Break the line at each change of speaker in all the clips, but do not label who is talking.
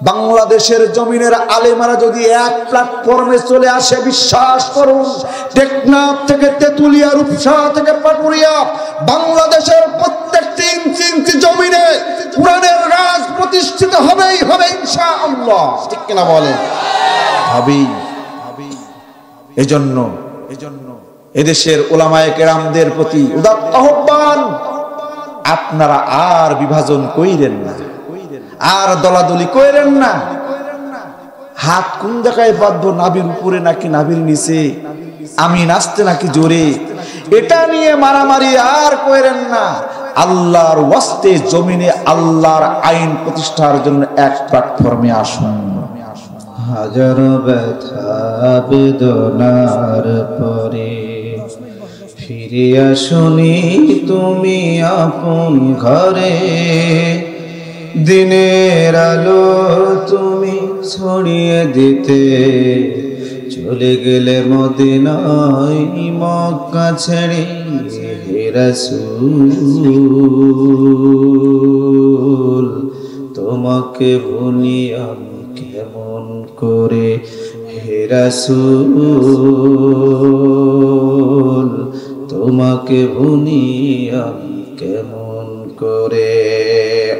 বাংলাদেশের জমিনের আলেমারা যদি এক প্ল্যাটফর্মে চলে আসে, বিশ্বাস করুন, টেকনাফ থেকে তেতুলিয়া, রূপসা থেকে পাটুরিয়া, বাংলাদেশের প্রত্যেকটি ইঞ্চি ইঞ্চি জমিনে কোরআনের রাজ প্রতিষ্ঠিত হবেই হবে ইনশাআল্লাহ। ঠিক কিনা বলেন? হবেই। এজন্য এদেশের উলামায়ে কেরামদের প্রতি উদাত্ত আহ্বান, আপনারা আর বিভাজন কইরেন না, আর দলাদলি কইরেন না। হাত কোন জায়গায় বাঁধবো, নাভির উপরে নাকি নাভির নিচে, আমি নাচতে নাকি জোরে, এটা নিয়ে মারামারি আর কইরেন না। আল্লাহর ওয়াস্তে জমিনে আল্লাহর আইন প্রতিষ্ঠার জন্য এক প্ল্যাটফর্মে আসুন।
হাজারো ব্যথা বেদনার পরে ফিরে আসুনি তুমি আপন ঘরে, দিনের আলো তুমি ছড়িয়ে দিতে চলে গেলে মদিনায় মক্কা ছেড়ে। হে রাসূল তোমাকে ভুলি আমি কেমন করে, হে রাসূল তোমাকে ভুলি আমি কেমন করে।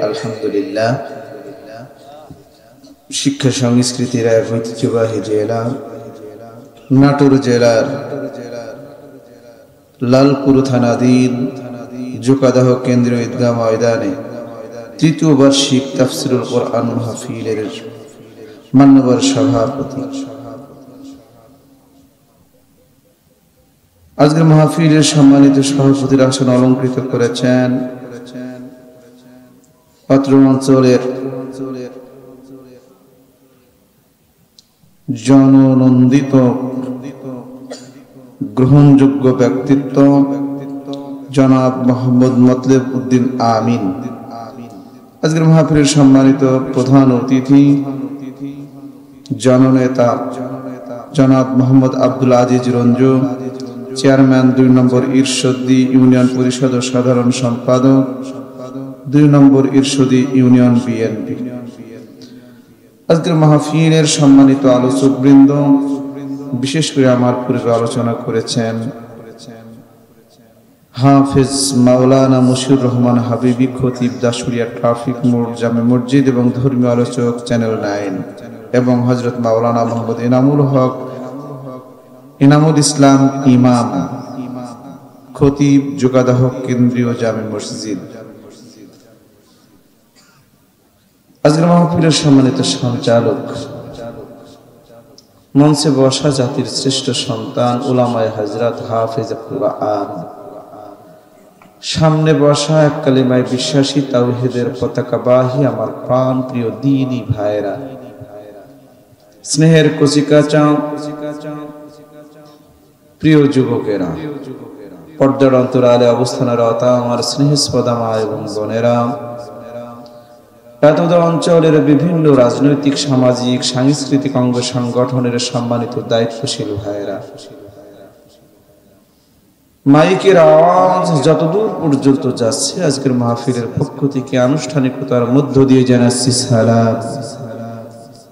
আলহামদুলিল্লাহ, শিক্ষা সংস্কৃতির এক ঐতিহ্যবাহী জেলা নাটোর জেলার লালপুর থানাধীন জোকাদাহ কেন্দ্রীয় ঈদগাহ ময়দানে তৃতীয় বার্ষিক তাফসীরুল কোরআন মাহফিলের মান্যবর সভাপতি, আজকের মাহফিলের সম্মানিত সভাপতির আসন অলংকৃত করেছেন অত্র অঞ্চলের জননন্দিত গ্রহণযোগ্য ব্যক্তিত্ব জনাব মোহাম্মদ মতলেব উদ্দিন আমিন। আজকের মাহফিলের সম্মানিত প্রধান অতিথি জননেতা জনাব মোহাম্মদ আব্দুল আজিজ রঞ্জু, চেয়ারম্যান ২ নম্বর ঈর্ষদী ইউনিয়ন পরিষদ ও সাধারণ সম্পাদক ২ নম্বর ঈর্ষদী ইউনিয়ন বিএনপি। আজকের মাহফিলের সম্মানিত আলোচক বৃন্দ, বিশেষ করে আমার পূর্বে আলোচনা করেছেন হাফেজ মাওলানা মুশিউর রহমান হাবিবি, খতিব দাসুরিয়া ট্রাফিক মোড় জামে মসজিদ এবং ধর্মীয় আলোচক চ্যানেল 9, এবং হযরত মাওলানা মোহাম্মদ ইনামুল হক ইনামুল ইসলাম ইমাম, খতিব জোকাদাহ কেন্দ্রীয় জামে মসজিদ। আজকের মাহফিলের সম্মানিত সঞ্চালক, মঞ্চে বসা জাতির শ্রেষ্ঠ সন্তান উলামায়ে হযরত হাফেজুল কুরআন, সামনে বসা এক কালিমায় বিশ্বাসী তাওহীদের পতাকাবাহী আমার প্রাণ প্রিয় দ্বীনি ভাইরা, স্নেহের কচিকাঁচা প্রিয় যুবকেরা, পর্দার অন্তরালে অবস্থানরত আমার স্নেহস্পদা মা এবং বোনেরা, এতদ অঞ্চলের বিভিন্ন রাজনৈতিক, সামাজিক, সাংস্কৃতিক অঙ্গ সংগঠনের সম্মানিত দায়িত্বশীল ভাইরা, মাইকের আওয়াজ যতদূর পর্যন্ত যাচ্ছে আজকের মাহফিলের পক্ষ থেকে আনুষ্ঠানিকতার মধ্য দিয়ে জানাচ্ছি সালাম,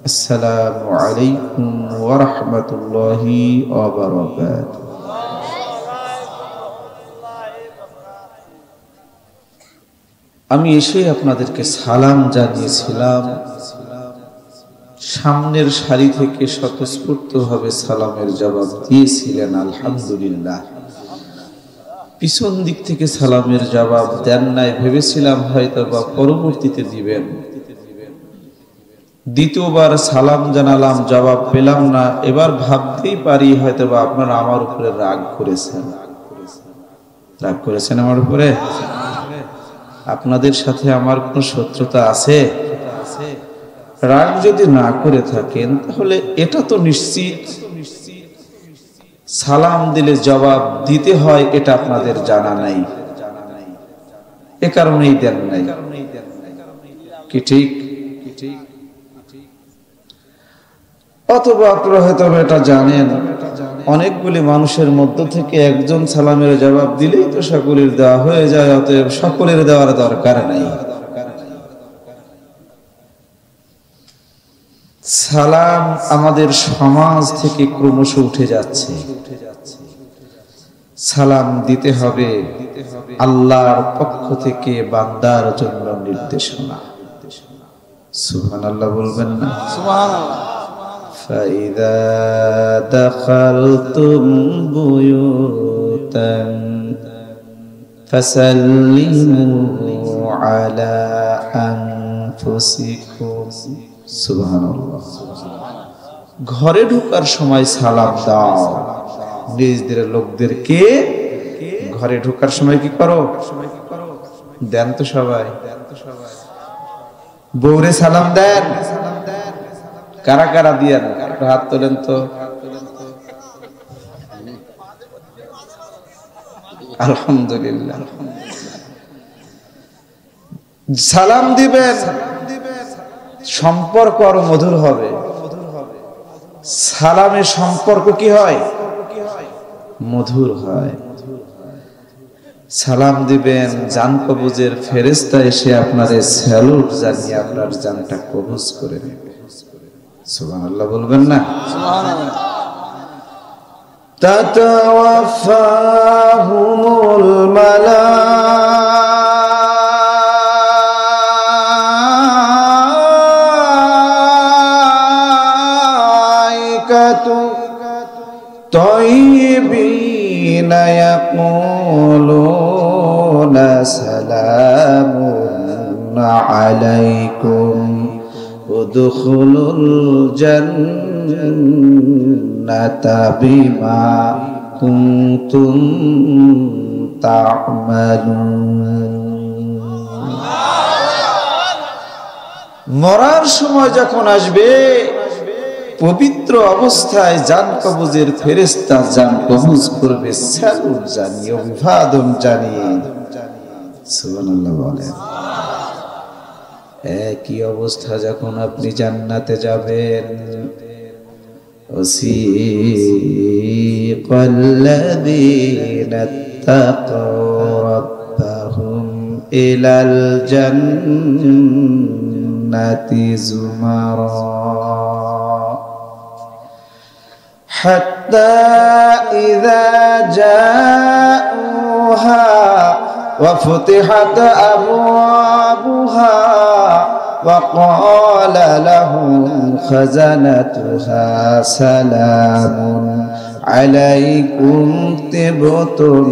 আসসালামু আলাইকুম ওয়া রাহমাতুল্লাহি ওয়া বারাকাতুহু। আমি এসে আপনাদেরকে সালাম জানিয়েছিলাম, সামনের সারি থেকে স্বতঃস্ফূর্তভাবে সালামের জবাব দিয়েছিলেন আলহামদুলিল্লাহ। পিছন দিক থেকে সালামের জবাব দেন নাই, ভেবেছিলাম হয়তো বা পরবর্তীতে দিবেন। দ্বিতীয়বার সালাম জানালাম, জবাব পেলাম না। এবার ভাবতেই পারি হয়তো বা আপনারা আমার উপরে রাগ করেছেন আমার উপরে। আপনাদের সাথে আমার কোনো শত্রুতা আছে? রাগ যদি না করে থাকেন তাহলে এটা তো নিশ্চিত সালাম দিলে জবাব দিতে হয়, এটা আপনাদের জানা নাই, এ কারণেই দেন নাই কি ঠিক? অথবা আপনারা হয়তো এটা জানেন, অনেকগুলি মানুষের মধ্য থেকে একজন সালামের জবাব দিলেই তো সকলের দেওয়া হয়ে যায়, অতএব সকলের দেওয়ার দরকার নাই।
সালাম আমাদের সমাজ থেকে ক্রমশ উঠে যাচ্ছে। সালাম দিতে হবে আল্লাহর পক্ষ থেকে বান্দার জন্য নির্দেশনা। সুবহানাল্লাহ বলবেন না?
সুবহানাল্লাহ।
فإذا دخلتم بيوتا فسلموا على أنفسكم সুবহানাল্লাহ। ঘরে ঢোকার সময় সালাম দাও নিজেদের লোকদেরকে। ঘরে ঢোকার সময় কি করো? দেন তো সবাই। বউরে সালাম দেন? কারা কারা দিয়েন? হাত তোলেন তো। আলহামদুলিল্লাহ। সালাম দিবেন, সম্পর্ক আরো মধুর হবে। সালামের সম্পর্ক কি হয়? মধুর হয়। সালাম দিবেন, জান কবুজের ফেরেশতা এসে আপনাদের স্যালুট জানিয়ে আপনার জানটা কবুজ করে নেবে। সুবহানাল্লাহ বলবেন না?
সুবহানাল্লাহ।
তাতাওয়াফাহুমুল মালাইকাতু তাইয়িবিনা ইয়াকুলুনা সালামুন আলাইকুম উদখুলুল জান্নাতা বিমা কুনতুম তা'মালুন। মরার সময় যখন আসবে, পবিত্র অবস্থায় জান কবজের ফেরেশতা জান কবজ করবে স্যালুট জানিয়ে, অভিবাদন জানিয়ে। সুবহানাল্লাহ বলেন। একই অবস্থা যখন আপনি জান্নাতে যাবেন, ওয়াসিকাল্লাযীনা তাকাউ রাব্বাহুম ইলাল জান্নাতি যুমারা হাত্তা ইযা জাউহা وفتحت أبوابها وقال لهم خزنتها سلام عليكم طبتم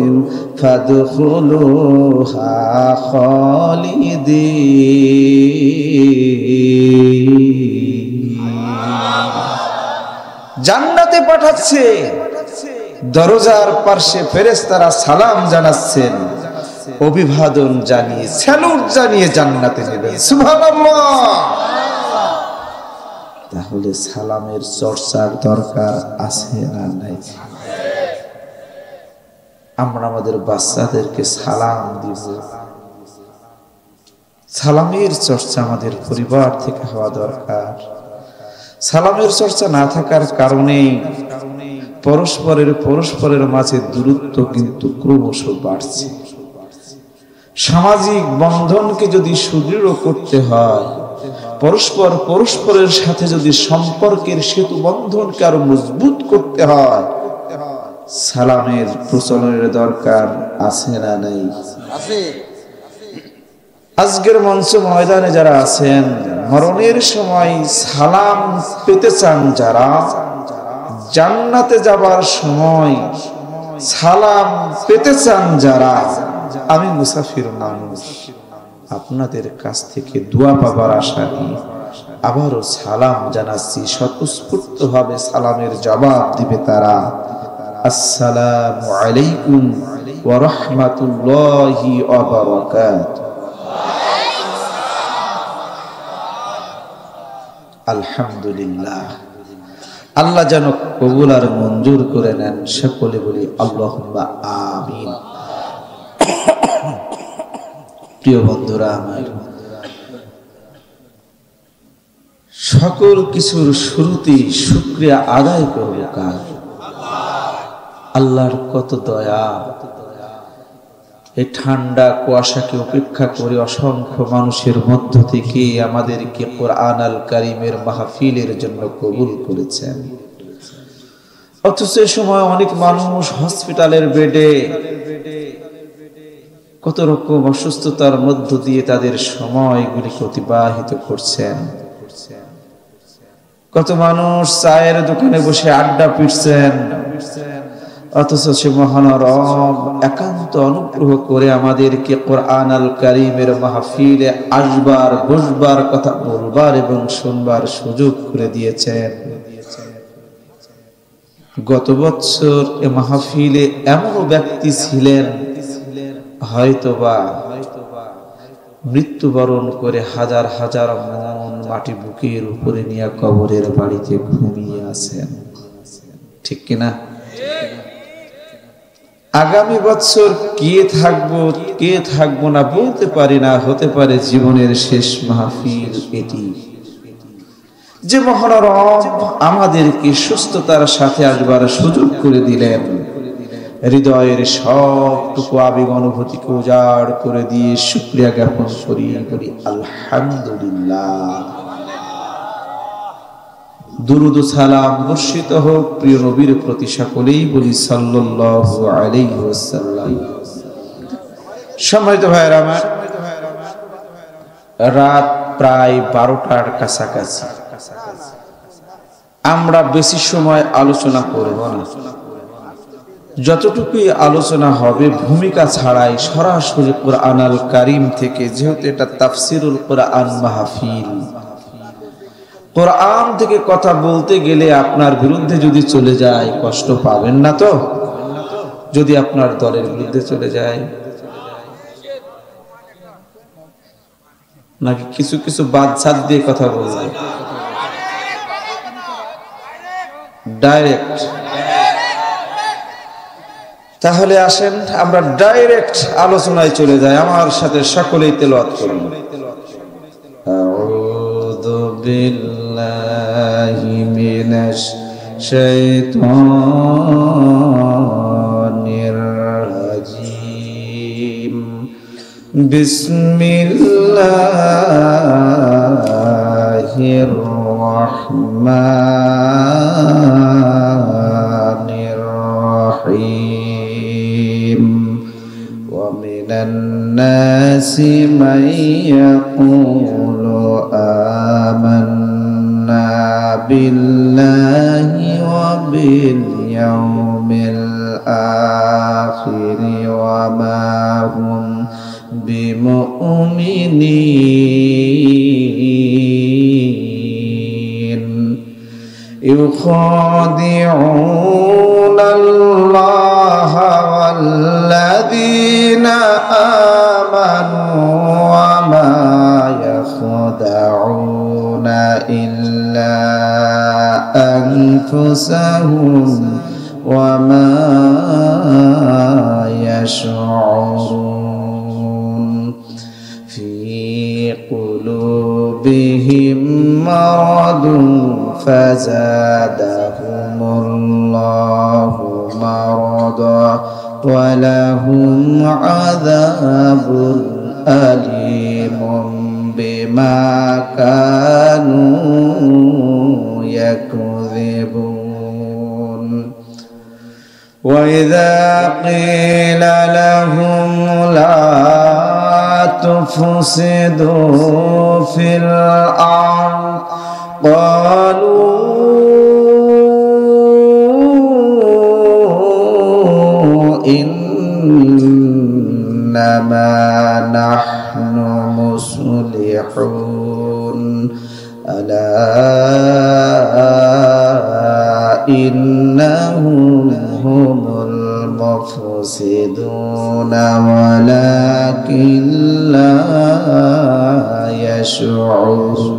فادخلوها خالدين। জান্নাতে পাঠাচ্ছে, দরজার পাশে ফেরেশতারা সালাম জানাচ্ছেন, অভিবাদন জানিয়ে, স্যালুট জানিয়ে জান্নাতে নেবেন। সুবহানাল্লাহ। তাহলে সালামের চর্চার দরকার আছে না নাই? আমরা আমাদের বাচ্চাদেরকে সালাম দিব। সালামের চর্চা আমাদের পরিবার থেকে হওয়া দরকার। সালামের চর্চা না থাকার কারণে পরস্পরের মাঝে দূরত্ব কিন্তু ক্রমশ বাড়ছে। সামাজিক বন্ধনকে যদি সুদৃঢ় করতে হয়, পরস্পরের সাথে যদি সম্পর্কের সেতু বন্ধনকে আরো মজবুত করতে হয়, সালামের প্রচলনের দরকার আছে না নাই?
আছে।
আজকের মঞ্চ ময়দানে যারা আছেন, মরণের সময় সালাম পেতে চান যারা, জান্নাতে যাবার সময় সালাম পেতে চান যারা, আমি মুসাফির মানুষ, আপনাদের কাছ থেকে দোয়া পাবার আশা নিয়ে আবারও সালাম জানাচ্ছি। স্বতঃস্ফূর্ত ভাবে সালামের জবাব দিবে তারা। আসসালামু আলাইকুম ওয়া রাহমাতুল্লাহি ওয়া বারাকাতুহু। আলহামদুলিল্লাহ। আল্লাহ যেন কবুল আর মঞ্জুর করে নেন। সকলে বলি আল্লাহুম্মা আমিন। প্রিয় বন্ধুরা আমার, সকল কিছুর শুরুতেই শুকরিয়া আদায় করব কার? আল্লাহর কত দয়া। এই ঠান্ডা কুয়াশাকে উপেক্ষা করে অসংখ্য মানুষের মধ্য থেকে আমাদেরকে কোরআন আল কারীমের মাহফিলের জন্য কবুল করেছেন। অথচ এ সময় অনেক মানুষ হসপিটালের বেডে কত রকম অসুস্থতার মধ্য দিয়ে তাদের সময়গুলিকে অতিবাহিত করছেন। কত মানুষ চায়ের দোকানে বসে আড্ডা পিটছেন, অথচ সে মহান রব একান্ত অনুগ্রহ করে আমাদেরকে কোরআন আল কারীমের মাহফিলে আসবার, বসবার, কথা বলবার এবং শুনবার সুযোগ করে দিয়েছেন। গত বছর এ মাহফিলে এমন ব্যক্তি ছিলেন হয়তোবা মৃত্যুবরণ করে হাজার হাজার মন মাটি বুকের উপরে নিয়ে কবরের বাড়িতে ঘুমিয়ে আছেন, ঠিক কিনা? আগামী বছর কে থাকবো না বলতে পারি না, হতে পারে জীবনের শেষ মাহফিল এটি। যে মহান রব আমাদেরকে সুস্থতার সাথে আসবার সুযোগ করে দিলেন, হৃদয়ের সবটুকু আবেগ অনুভূতিকে উজাড় করে দিয়ে শুকরিয়া জ্ঞাপন করি, বলি আলহামদুলিল্লাহ। দুরুদ ও সালাম বর্ষিত হোক প্রিয় নবীর প্রতি, সকলেই বলি সাল্লাল্লাহু আলাইহি ওয়াসাল্লাম। সম্মানিত ভাইরা আমার, রাত প্রায় 12টার কাছাকাছি। আমরা বেশি সময় আলোচনা করব না, যতটুকুই আলোচনা হবে ভূমিকা ছাড়াই সরাসরি কোরআন আল কারীম থেকে, যেহেতু এটা তাফসিরুল কোরআন মাহফিল। কোরআন থেকে কথা বলতে গেলে আপনার বিরুদ্ধে যদি চলে যায় কষ্ট পাবেন না তো? যদি আপনার দলের বিরুদ্ধে চলে যায়, নাকি কিছু কিছু বাদশাদ দিয়ে কথা বলবে ডাইরেক্ট? তাহলে আসেন আমরা ডাইরেক্ট আলোচনায় চলে যাই। আমার সাথে সকলেই তেলাওয়াত করুন। আউযু বিল্লাহি মিনাশ শাইতানির রাজীম। বিসমিল্লাহির রাহমানির রাহিম। ومن الناس من يقول آمنا بالله وباليوم الآخر وما هم بمؤمنين يخادعون الله والذين آمنوا وما يخدعون إلا أنفسهم وما يشعرون في قلوبهم مرض فزادهم الله مرضا ولهم عذاب أليم بما كانوا يكذبون. وإذا قيل لهم لا تفسدوا في الأرض قالوا إنما نحن مصلحون ألا إنهم هم المفسدون ولكن لا يشعرون.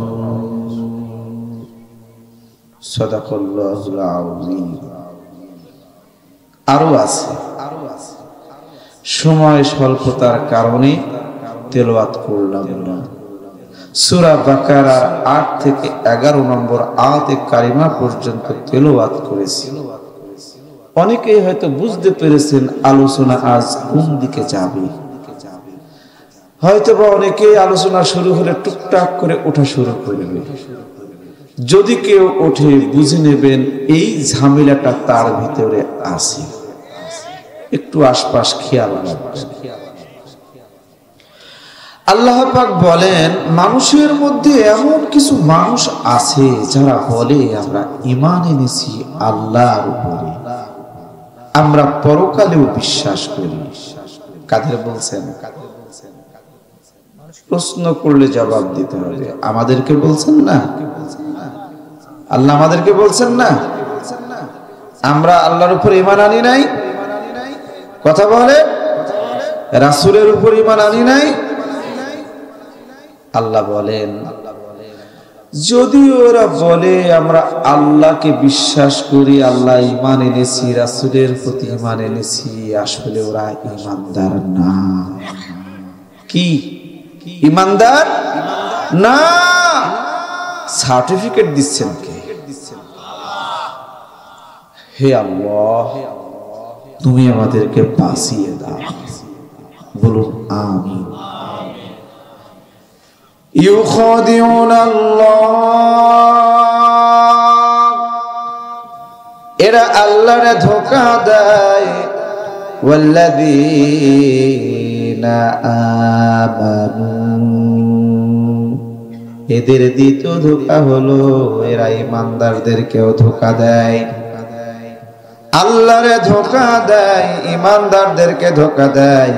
صدق الله العظيم. আরো আছে, সময় স্বল্পতার কারণে তেলাওয়াত করলাম না। সূরা বাকারার 8 থেকে 11 নম্বর আয়াতে কারিমা পর্যন্ত তেলাওয়াত করেছি। অনেকেই হয়তো বুঝতে পেরেছেন আলোচনা আজ কোন দিকে যাবে। হয়তো বা অনেকে আলোচনা শুরু হলে টুকটাক করে ওঠা শুরু করবে। যদি কেউ ওঠে বুঝে নেবেন এই ঝামেলাটা তার ভিতরে আছে, একটু আশপাশ খেয়াল রাখবেন। আল্লাহ পাক বলেন, মানুষের মধ্যে এমন কিছু মানুষ আছে যারা বলে আমরা ঈমান এনেছি আল্লাহর উপরে, আমরা পরকালেও বিশ্বাস করি। কাদের বলছেন? প্রশ্ন করলে জবাব দিতে হবে। আমাদেরকে বলছেন না? আল্লাহ আমাদেরকে বলছেন না আমরা আল্লাহর উপর ঈমান আনি নাই? কথা বলে রাসূলের উপর ঈমান আনি নাই? আল্লাহ বলেন, যদি ওরা বলে আমরা আল্লাহকে বিশ্বাস করি, আল্লাহ ঈমান এনেছি, রাসূলের প্রতি ঈমান এনেছি, আসলে ওরা ঈমানদার না। কি ঈমানদার না? সার্টিফিকেট দিচ্ছেন কে? হে আল্লাহ, তুমি আমাদেরকে বাঁচিয়ে দাও। বলুন আমিন। ইউখাদিউন আল্লাহ, এরা আল্লাহরে ধোঁকা দেয়। ওয়াল্লাযীনা আমানু, এদের দ্বিতীয় ধোঁকা হলো এরা ঈমানদারদেরকেও ধোঁকা দেয়। আল্লাহরে ধোঁকা দেয়, ঈমানদারদেরকে ধোঁকা দেয়।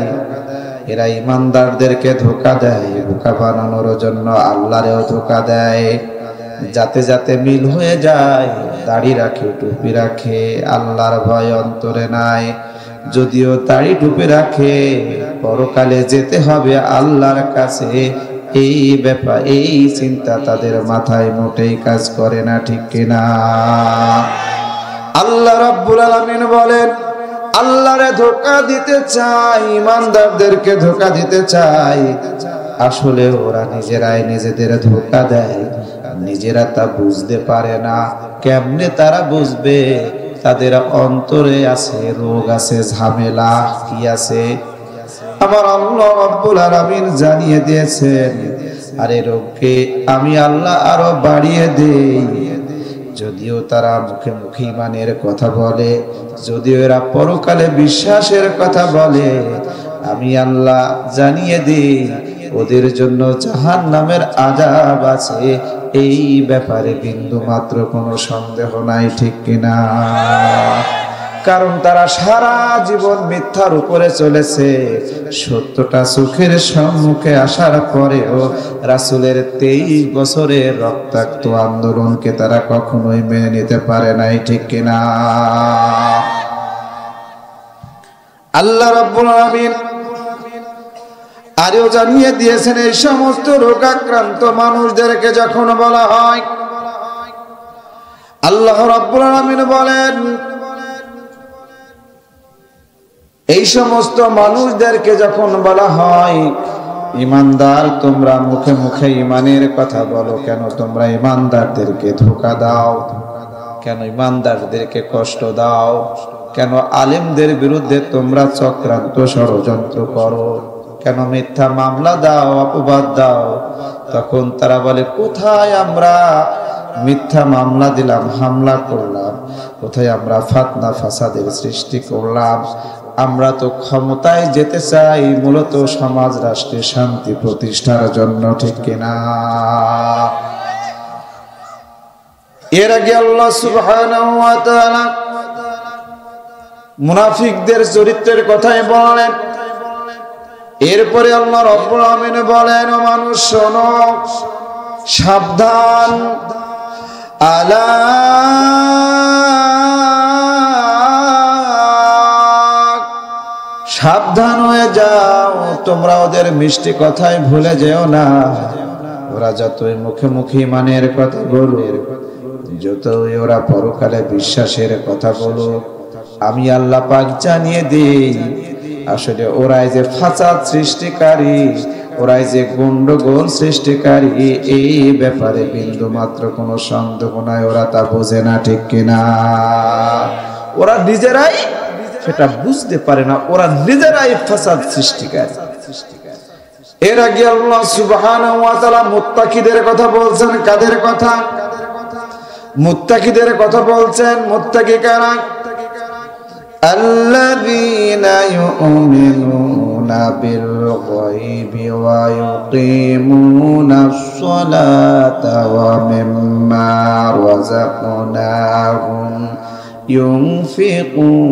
এরা ঈমানদারদেরকে ধোঁকা দেয় বোকা বানানোর জন্য, আল্লাহরেও ধোঁকা দেয়। যাতে যাতে মিল হয়ে যায়, দাড়ি রাখে, টুপি রাখে, আল্লাহর ভয় অন্তরে নাই। যদিও দাড়ি টুপি রাখে, পরকালে যেতে হবে আল্লাহর কাছে, এই ব্যাপার এই চিন্তা তাদের মাথায় মোটেই কাজ করে না। ঠিক কিনা? আল্লাহ রাব্বুল আলামিন বলেন, আল্লাহরে ধোঁকা দিতে চাই, ঈমানদারদেরকে ধোঁকা দিতে চাই। আসলে ওরা নিজেরাই নিজেদের ধোঁকা দেয়, নিজেরা তা বুঝতে পারে না। কেমনে তারা বুঝবে? তাদের অন্তরে আছে রোগ, আছে ঝামেলা। কি আছে? আমার আল্লাহ রাব্বুল আলামিন জানিয়ে দিয়েছেন, আর এই রোগকে আমি আল্লাহ আরো বাড়িয়ে দেই। যদিও তারা মুখে মুখে ঈমানের কথা বলে, যদিও এরা পরকালে বিশ্বাসের কথা বলে, আমি আল্লাহ জানিয়ে দিই ওদের জন্য জাহান্নামের আযাব আছে। এই ব্যাপারে বিন্দু মাত্র কোনো সন্দেহ নাই। ঠিক কিনা? কারণ তারা সারা জীবন মিথ্যার উপরে চলেছে। সত্যটা চোখের সম্মুখে আসার পরেও রাসূলের 23 বছরের রক্তাক্ত আন্দোলনকে তারা কখনোই মেনে নিতে পারে নাই। ঠিক কিনা? আল্লাহ রাব্বুল আলামিন আরও জানিয়ে দিয়েছেন, এই সমস্ত রোগাক্রান্ত মানুষদেরকে যখন বলা হয়, আল্লাহ রাব্বুল আলামিন বলেন, এই সমস্ত মানুষদেরকে যখন বলা হয়, ঈমানদার তোমরা মুখে মুখে ঈমানের কথা বলো, কেন তোমরা ঈমানদারদেরকে ধোঁকা দাও? কেন ঈমানদারদেরকে কষ্ট দাও? কেন আলেমদের বিরুদ্ধে তোমরা চক্রান্ত ষড়যন্ত্র করো? কেন মিথ্যা মামলা দাও, অপবাদ দাও? তখন তারা বলে, কোথায় আমরা মিথ্যা মামলা দিলাম, হামলা করলাম? কোথায় আমরা ফাতনা ফাসাদের সৃষ্টি করলাম? আমরা তো ক্ষমতায় যেতে চাই মূলত সমাজ রাষ্ট্রে শান্তি প্রতিষ্ঠার জন্য। ঠিক কিনা? এর আগে আল্লাহ সুবহানাহু ওয়া তাআলা মুনাফিকদের চরিত্রের কথাই বলেন। এরপরে আল্লাহ রাব্বুল আলামিন বলেন, ও মানুষ শোনো, সাবধান, আলা সাবধান হয়ে যাও, তোমরা ওদের মিষ্টি কথায় ভুলে যেও না। ওরা যতই মুখে মুখে ঈমানের কথা বলুক, যতই ওরা পরকালে বিশ্বাসের কথা বলুক, আমি আল্লাহ পাক জানিয়ে দিই আসলে ওরাই যে ফাসাদ সৃষ্টিকারী, ওরাই যে গন্ডগোল সৃষ্টিকারী, এই ব্যাপারে বিন্দু মাত্র কোনো সন্দেহ নাই। ওরা তা বোঝে না। ঠিক কিনা? ওরা নিজেরাই সেটা বুঝতে পারে না, ওরা নিজেরাই ফাসাদ সৃষ্টিকারী। এর আগে আল্লাহ সুবহানাহু ওয়া তাআলা মুত্তাকিদের কথা বলছেন। কাদের কথা? মুত্তাকিদের কথা বলছেন। মুত্তাকি কারা? আল্লাযীনা ইউমিনুনা বিল গায়বি ওয়া ইউকিমুনাস সালাতা ওয়া মিম্মা রাযাকনাহুম ইউনফিকুন।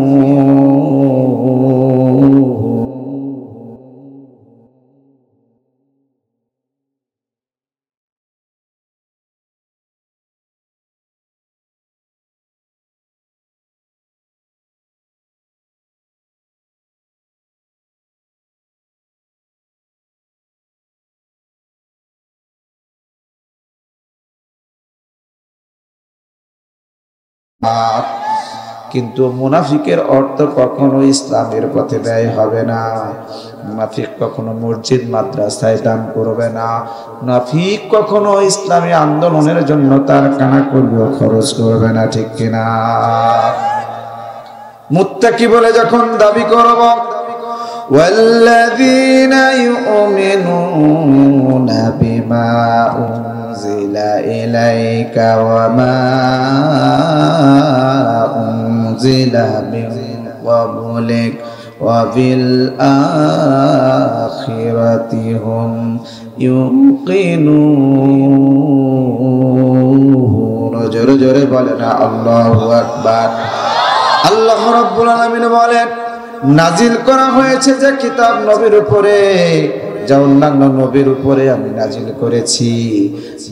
কিন্তু মুনাফিকের অর্থ কখনো ইসলামের পথে ব্যয় হবে না। মুনাফিক কখনো মসজিদ মাদ্রাসায় দান করবে না। মুনাফিক কখনো ইসলামী আন্দোলনের জন্য তার কানা করিও খরচ করবে না, ঠিক কিনা? মুত্তাকি বলে যখন দাবি করব, ওয়াল্লাযীনা ইউমিনুনা বিমা উনজিলা ইলাইকা ওয়া মা উনজিলা মিন ক্বাবলিক ওয়া বিল আখিরাতি হুম ইউকিনুন। জোরে জোরে বলেন আল্লাহু আকবার। আল্লাহ রাব্বুল আলামিন বলেন, নাজিল করা হয়েছে যে কিতাব নবীর উপরে, যা অন্যান্য নবীর উপরে আমি নাজিল করেছি,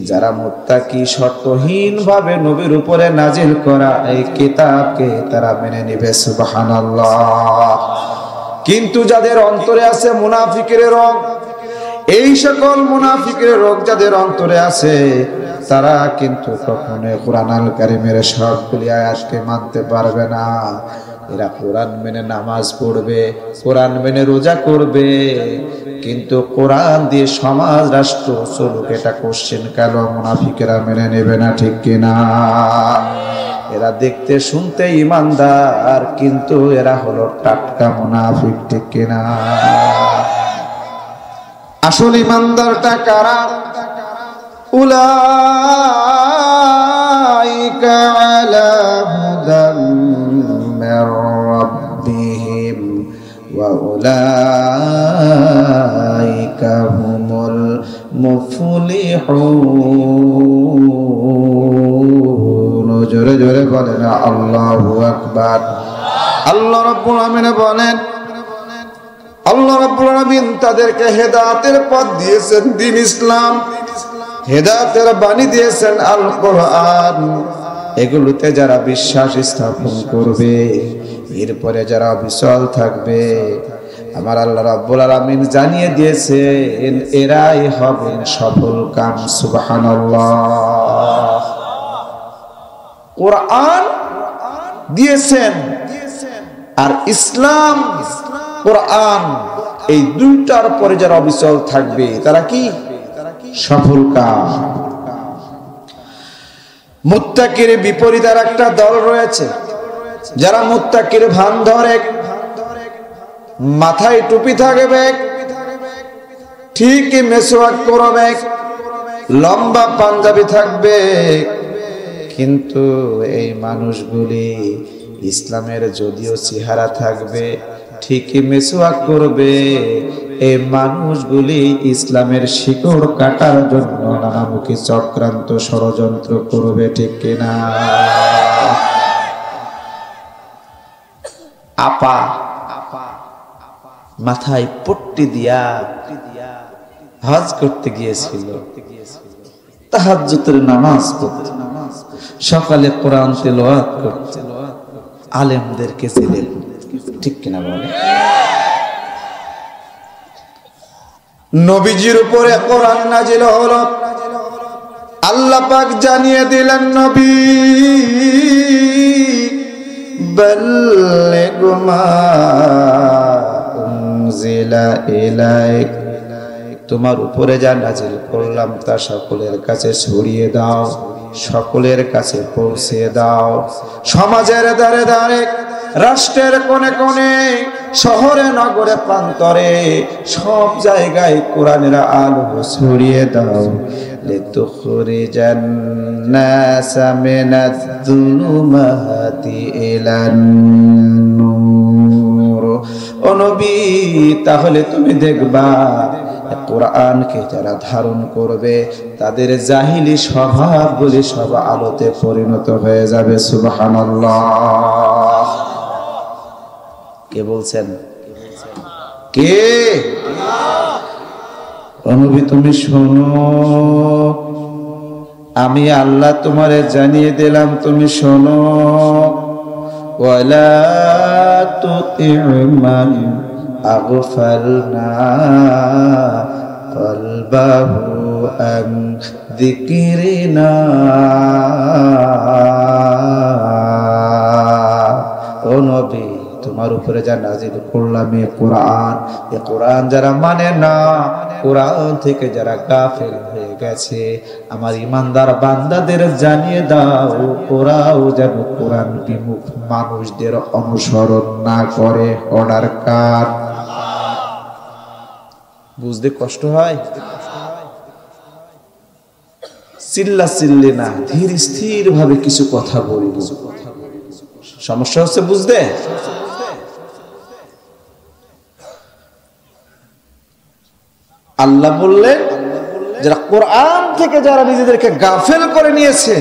যারা মুত্তাকি শর্তহীন ভাবে নবীর উপরে নাজিল করা এই কিতাবকে তারা মেনে নেবে। সুবহানাল্লাহ। কিন্তু যাদের অন্তরে আছে মুনাফিকের রোগ, এই সকল মুনাফিকের রোগ যাদের অন্তরে আছে, তারা কিন্তু কখনো কুরআন আল কারীমের সবগুলি আয়াতকে মানতে পারবে না। এরা কোরআন মেনে নামাজ পড়বে, কোরআন মেনে রোজা করবে, কিন্তু কোরআন দিয়ে সমাজ রাষ্ট্র চলুক এটা কোশ্চেন কালো মুনাফিকেরা মেনে নেবে না, ঠিক কিনা? এরা দেখতে শুনতে ইমানদার, কিন্তু এরা হলো টাটকা মুনাফিক, ঠিক কিনা? আসল ইমানদারটা কারা? উলাইকা আলা হুদাম মির রাব্বিহিম ওয়া উলাইকা হুমুল মুফলিহুন। জোরে জোরে বলেন আল্লাহু আকবার। আল্লাহ রাব্বুল আলামিন বলেন, আল্লাহ রাব্বুল আলামিন তাদেরকে হেদায়েতের পথ দিয়েছেন, দ্বীন ইসলাম, হেদায়েতের বাণী দিয়েছেন আল কোরআন। এগুলোতে যারা বিশ্বাস স্থাপন করবে, এরপরে যারা অবিচল থাকবে, আমার আল্লাহ রাব্বুল আলামিন জানিয়ে দিয়েছেন এরাই হবেন সফল কাম। সুবহানাল্লাহ। কোরআন দিয়েছেন আর ইসলাম, কোরআন, এই দুইটার পরে যারা অবিচল থাকবে তারা কি সফল কাম। মুত্তাকির বিপরীত আর একটা দল রয়েছে, যারা মুত্তাকির ভান ধরে, মাথায় টুপি থাকবে, ঠিকই মেসওয়াক করবে, লম্বা পাঞ্জাবি থাকবে, কিন্তু এই মানুষগুলি ইসলামের যদিও চেহারা থাকবে, ঠিকই মেসওয়াক করবে, এই মানুষগুলি ইসলামের শিকড় কাটার জন্য নানামুখী চক্রান্ত ষড়যন্ত্র করবে, ঠিক কিনা? আপা মাথায় পট্টি দিয়া হজ করতে গিয়েছিল, তাহাজ্জুদের নামাজ পড়তে, সকালে কোরআন তেলাওয়াত করতে, আলেমদেরকে ছিলেন, ঠিক কিনা বলে? নবীজির উপরে কোরআন নাজিল হলো, আল্লাহ পাক জানিয়ে দিলেন, নবী বাল্লিগ মা উনজিলা ইলাইক, তোমার উপরে যা নাজিল করলাম তা সকলের কাছে ছড়িয়ে দাও, সকলের কাছে পৌঁছে দাও। সমাজের দ্বারে দ্বারে রাষ্ট্রের কোণে কোণে, শহরে নগরে প্রান্তরে সব জায়গায় কোরআনের আলো ছড়িয়ে দাও। লিতুখরিজান নাসা মিনাজ-যুলুমাতি ইলান নূর। ও নবী, তাহলে তুমি দেখবা কোরআনকে যারা ধারণ করবে তাদের জাহিলি স্বভাবগুলি সব আলোতে পরিণত হয়ে যাবে। সুবহানাল্লাহ। কে বলছেন? কে? ও নবী, তুমি শোনো, আমি আল্লাহ তোমারে জানিয়ে দিলাম, তুমি শোনো। ওয়ালা তুতি'মান আগফালনা কলবাহু আন যিকরিনা। ও নবী, তোমার উপরে যা নাজিল করলাম এই কোরআন, এই কোরআন যারা মানে না, কোরআন থেকে যারা গাফেল হয়ে গেছে, আমার ইমানদার বান্দাদের জানিয়ে দাও, ওরাও যেন কোরআন বিমুখ মানুষদের অনুসরণ না করে। অর্ডার কার? বুঝতে কষ্ট হয়? চিল্লা চিল্লি না, ধীর স্থির ভাবে কিছু কথা বলবো। সমস্যা হচ্ছে বুঝতে। আল্লাহ বললেন, যারা কোরআন থেকে যারা নিজেদেরকে গাফেল করে নিয়েছে,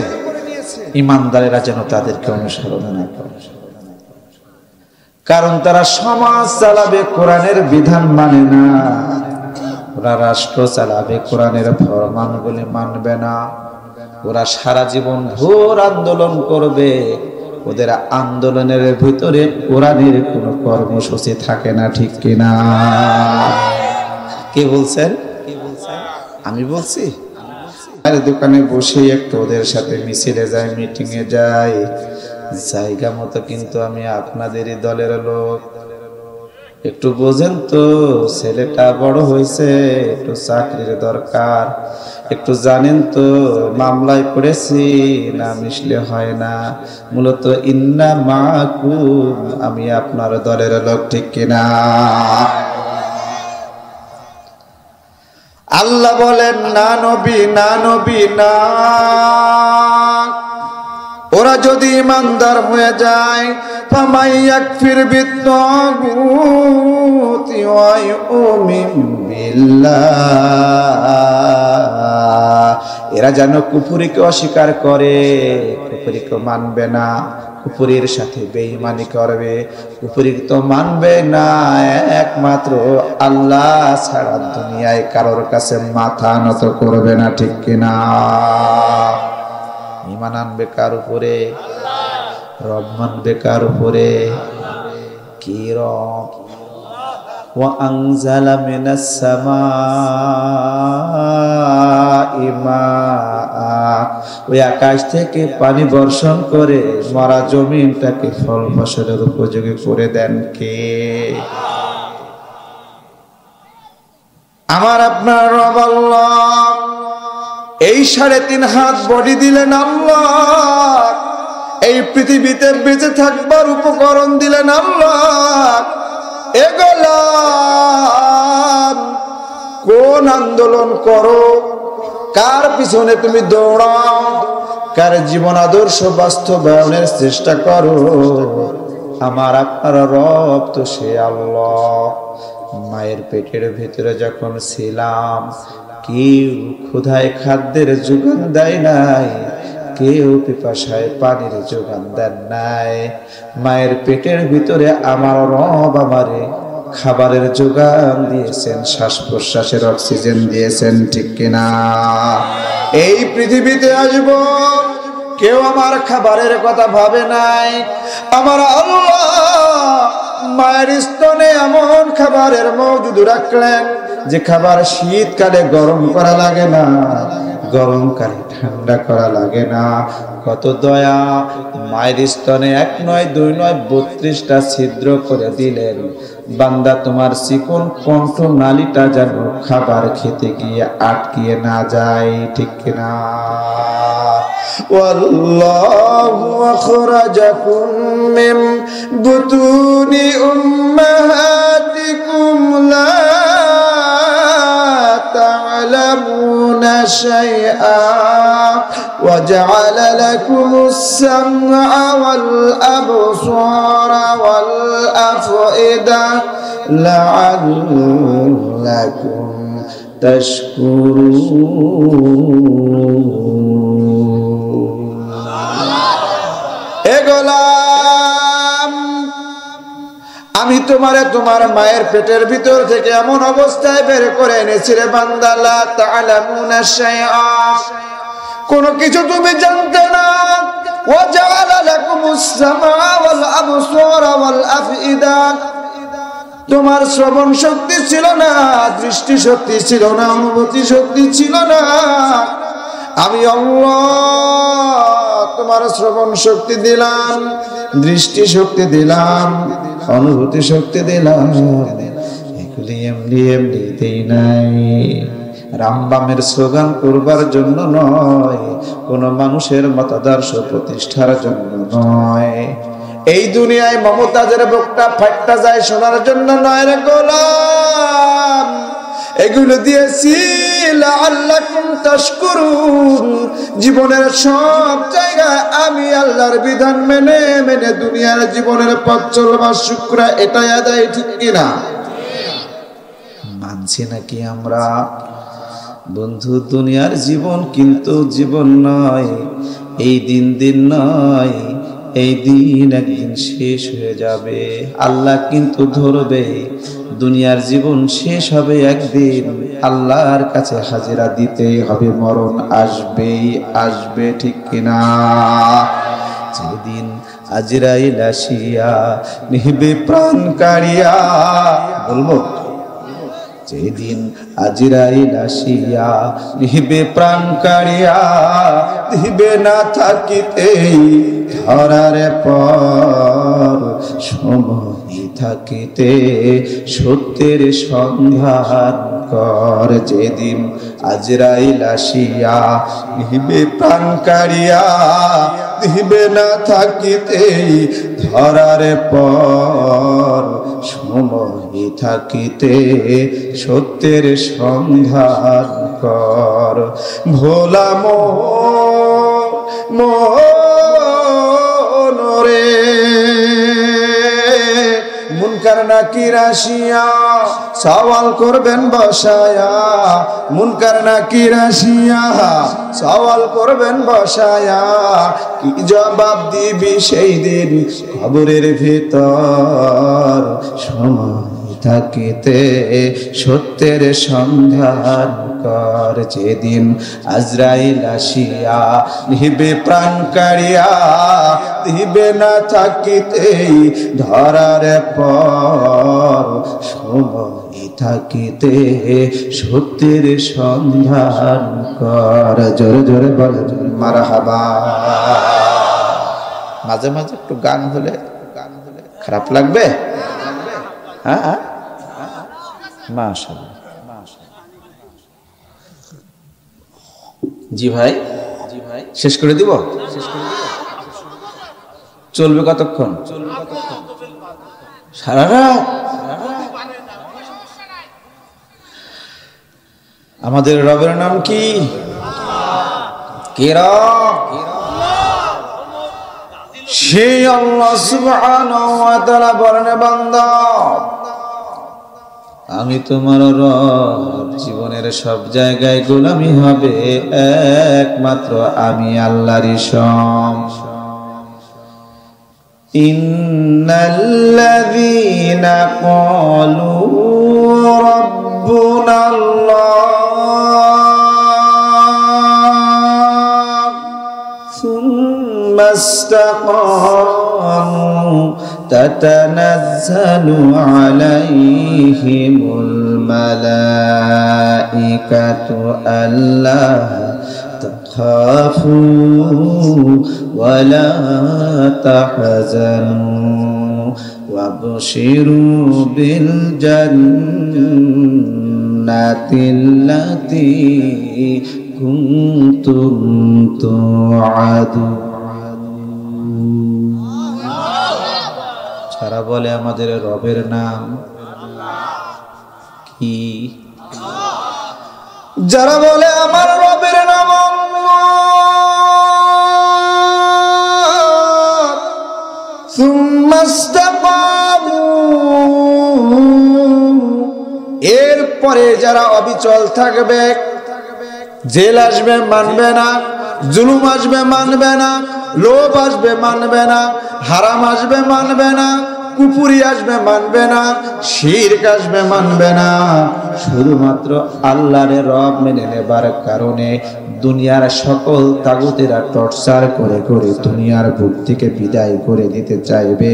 ইমানদারেরা যেন তাদেরকে অনুসরণ না করে। কারণ তারা সমাজ চালাবে, কোরআনের বিধান মানে না। ওরা রাষ্ট্র চালাবে, কোরআনের ফরমানগুলি মানবে না। ওরা সারা জীবন ঘোর আন্দোলন করবে, ওদের আন্দোলনের ভিতরে কোরআনের কোনো কর্মসূচি থাকে না। ঠিক কিনা? কে বলছেন? আমি বলছি। আরে দোকানে বসে একটু ওদের সাথে মিছিলে যাই, মিটিং এ যাই, জায়গা মতো কিন্তু আমি আপনাদেরই দলের লোক। একটু বোঝেন তো, ছেলেটা বড় হয়েছে, একটু চাকরির দরকার। একটু জানেন তো, মামলায় পড়েছি, না মিশলে হয় না। মূলত ইন্না মাকুম, আমি আপনার দলের লোক। ঠিক কিনা? আল্লাহ বলেন, না নবী, না নবী, না। ওরা যদি ইমানদার হয়ে যায়, ফামাইয়াকফির বিত্তাগুতি ওয়া ইউমিন বিল্লাহ, এরা যেন কুফরিকে অস্বীকার করে, কুফরিকে মানবে না, কুফরির সাথে বেঈমানি করবে। কুফরি তো মানবে না, একমাত্র আল্লাহ ছাড়া দুনিয়ায় কারোর কাছে মাথা নত করবে না। ঠিক কিনা? ঈমান আনবে কার উপরে? রব মানবে কার উপরে? কি রব? ওয়া আনজালা মিনাস সামাই মাআ, ওই আকাশ থেকে পানি বর্ষণ করে মরা জমিনটাকে ফল ফসলের উপযোগী করে দেন কে? আমার আপনার রব আল্লাহ। এই 3.5 হাত বডি দিলেন আল্লাহ, এই পৃথিবীতে বেঁচে থাকবার উপকরণ দিলেন আল্লাহ। এগুলা কোন আন্দোলন করো, কার পিছনে তুমি দৌড়াও, কার জীবন আদর্শ বাস্তবায়নের চেষ্টা করো, আমার আপনার রব তো সে আল্লাহ। মায়ের পেটের ভিতরে যখন ছিলাম, কেউ ক্ষুধায় খাদ্যের যোগান দেয় নাই, কেউ পিপাসায় পানির যোগান দেন নাই। মায়ের পেটের ভিতরে আমার রব আমারে খাবারের যোগান দিয়েছেন, শ্বাস প্রশ্বাসের অক্সিজেন দিয়েছেন। ঠিক কিনা? এই পৃথিবীতে আসব, কেউ আমার খাবারের কথা ভাবে নাই। আমার আল্লাহ মায়ের স্তনে এমন খাবারের মওজুদ রাখলেন যে খাবার শীতকালে গরম করা লাগে না, গরমকালে ঠান্ডা করা লাগে না। কত দয়া! মায়ের স্তনে 1 নয় 2 নয় 32টা ছিদ্র করে দিলেন। বান্দা, তোমার চিকন কণ্ঠ নালীটা যেন খাবার খেতে গিয়ে আটকিয়ে না যায়। ঠিক কিনা? ওয়াল্লাহু আখরাজাকুম মিন বুতুনি উম্মাহাতিকুম লা তা'লামুনা শাইআ ওয়া জা'আলা লাকুমুস সাম'a ওয়াল আবসারা ওয়াল আফইদা লা'আল্লাকুম তাশকুরুন। এ গোলাম, আমি তোমারে তোমার মায়ের পেটের ভিতর থেকে এমন অবস্থায় বের করে এনেছি রে বান্দা, লা তা'লামুনা শাইআ, কোন কিছু তুমি জানতে না। ওয়া জা'আলা লাকুমুস সাম'a ওয়াল আবসারা ওয়াল আফইদা, তোমার শ্রবণ শক্তি ছিল না, দৃষ্টি শক্তি ছিল না, অনুভূতি শক্তি ছিল না। আমি আল্লাহ তোমার শ্রবণ শক্তি দিলাম, দৃষ্টি শক্তি দিলাম, অনুভূতি শক্তি দিলাম। এগুলি এমনি এমনিতেই নাই, রামবামের স্লোগান করবার জন্য নয়, কোন মানুষের মতাদর্শ প্রতিষ্ঠার জন্য নয়, এই দুনিয়ায় মমতাজের বুকটা ফাটটা যায় শোনার জন্য নয় রে গোলাম। এগুলো দিয়েছি লাআল্লাকুম তাশকুরুন, জীবনের সব জায়গায় আমি আল্লাহর বিধান মেনে মেনে দুনিয়ার জীবনের পথ চলবার শুকরা এটাই আদায়, ঠিক কিনা? মানছি নাকি আমরা? বন্ধু, দুনিয়ার জীবন কিন্তু জীবন নয়, এই দিন দিন নয়, এই দিন একদিন শেষ হয়ে যাবে, আল্লাহ কিন্তু ধরবে। দুনিয়ার জীবন শেষ হবে একদিন, আল্লাহর কাছে হাজিরা দিতেই হবে, মরণ আসবেই আসবে, ঠিক কিনা? যেদিন আজরাইল আসিয়া নিবে প্রাণ কাড়িয়া, বলবো, যেদিন আজরাইল আসিয়া নিবে প্রাণ কাড়িয়া, দিবে না থাকিতেই ধরার পর, সময় থাকিতে সত্যের সন্ধান কর। যেদিন আজরাইল আসিয়া নিবে প্রাণ কাড়িয়া, দিবে না থাকিতেই ধরার পর, সময় থাকিতে সত্যের সন্ধান কর। ভোলা মনরে মুনকার নাকির আসিয়া সওয়াল করবেন বসায়া, মুনকার নাকির আসিয়া সওয়াল করবেন বসায়া, কি জবাব দিবি সেই দিন কবরের ভিতর, সময় থাকিতে সত্যের সন্ধান কর। যেদিন আজরাইল আসিয়া নিবে প্রাণ কাড়িয়া, দিবে না থাকিতেই ধরার পর, সময় থাকিতে সত্যের সন্ধান কর। জোরে জোরে বলেন মারহাবা। মাঝে মাঝে একটু গান হলে খারাপ লাগবে? হ্যাঁ, মাশাআল্লাহ। জি ভাই, শেষ করে দিব? চলবে কতক্ষণ? সারা রাত? আমাদের রবের নাম কি? কে রব? সেই আল্লাহ সুবহানাহু ওয়া তাআলা বলেন, বান্দা আমি তোমার রব, জীবনের সব জায়গায় গোলামি হবে একমাত্র আমি আল্লাহরই সম। ইন্নাল্লাযীনা ক্বালু রাব্বুনাল্লাহ সুম্মা ইসতাকামু তাতানাজ্জালু আলাইহিমুল মালাইকাতু আল্লা তাখাফু ওয়ালা তাহজানু ওয়াবশিরু বিল জান্নাতিল্লাতী
কুনতুম তুআদুন। যারা বলে আমাদের রবের নাম কি, যারা বলে আমার রবের নাম এরপরে যারা অবিচল থাকবে, জেল আসবে মানবে না, জুলুম আসবে মানবে না, লোভ আসবে মানবে না, হারাম আসবে মানবে না, কুফরি আসবে মানবে না, শিরক আসবে মানবে না, শুধুমাত্র আল্লাহর রব মেনে নেবার কারণে দুনিয়ার সকল তাগুতেরা টর্চার করে করে দুনিয়ার বুক থেকে বিদায় করে দিতে চাইবে।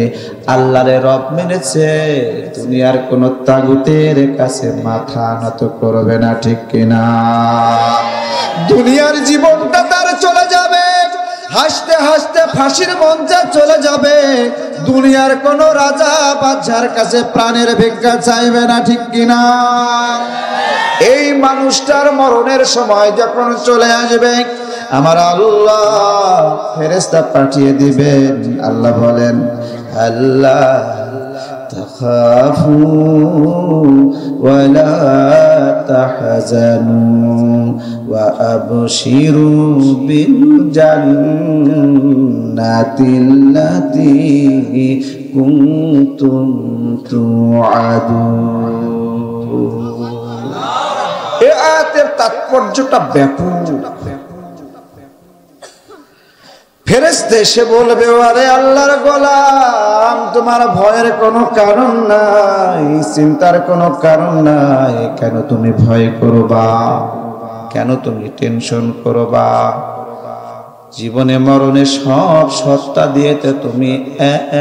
আল্লাহর রব মেনেছে, দুনিয়ার কোন তাগুতের কাছে মাথা নত করবে না, ঠিক কিনা? দুনিয়ার জীবনটা তার চলে যাবে, হাসতে হাসতে ফাঁসির মঞ্চে চলে যাবে। দুনিয়ার কোন রাজা বাদশার কাছে প্রাণের ভিক্ষা চাইবে না, ঠিক কিনা? এই মানুষটার মরণের সময় যখন চলে আসবে, আমার আল্লাহ ফেরেশতা পাঠিয়ে দিবেন। আল্লাহ বলেন, আল্লাহ তাখাফু ওয়ালা তাহজানু ওয়া আবশিরু বিল জান্নাতিল্লাতী কুনতুম তুআদুন। এই আয়াতের তাৎপর্যটা ব্যাপক। ফেরেশতা এসে বলবে, আরে আল্লাহর গোলাম, তোমার ভয়ের কোনো কারণ নাই, চিন্তার কোনো কারণ নাই। কেন তুমি ভয় করবা? কেন তুমি টেনশন করবা? জীবনে মরণে সব সত্তা দিয়েতে তুমি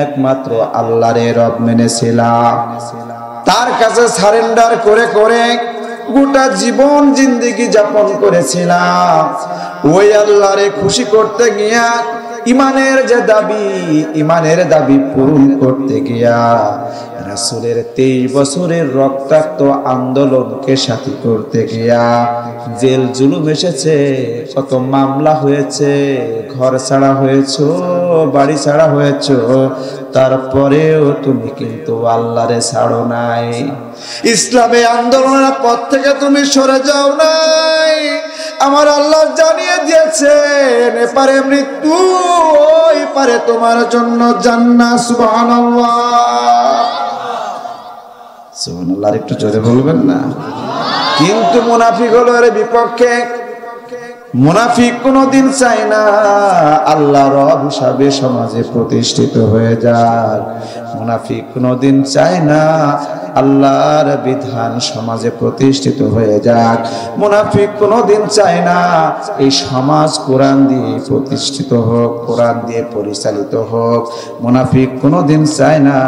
একমাত্র আল্লাহর রব মেনেছিলা, তার কাছে সারেন্ডার করে করে গোটা জীবন জিন্দেগি যাপন করেছিলাম। ওই আল্লাহরে খুশি করতে গিয়া ইমানের দাবি পূরণ করতে গিয়া রাসূলের 23 বছরের রক্তাক্ত আন্দোলনকে সাথী করতে গিয়া জেল জুলুম এসেছে, কত মামলা হয়েছে, ঘর ছাড়া হয়েছো, বাড়ি ছাড়া হয়েছো, তারপরেও তুমি কিন্তু আল্লাহরে ছাড়ো নাই। ইসলামে আন্দোলনের পথ থেকে তুমি সরে যাও নাই। আমার আল্লাহ জানিয়ে দিয়েছেন, এপারে মৃত্যু, ওই পারে তোমার জন্য জান্নাত। সুবহানাল্লাহ, সুবহানাল্লাহ। একটু জোরে বলবেন না? কিন্তু মুনাফিক হলো এর বিপক্ষে। মুনাফিক কোনদিন চায় না আল্লাহ রব হিসাবে সমাজে প্রতিষ্ঠিত হয়ে যাক। মুনাফিক কোনদিন চায় না আল্লাহর বিধান সমাজে প্রতিষ্ঠিত হয়ে যাক। মুনাফিক কোনদিন চায় না এই সমাজ কোরআন দিয়ে প্রতিষ্ঠিত হোক, কোরআন দিয়ে পরিচালিত হোক। মুনাফিক কোনদিন চায় না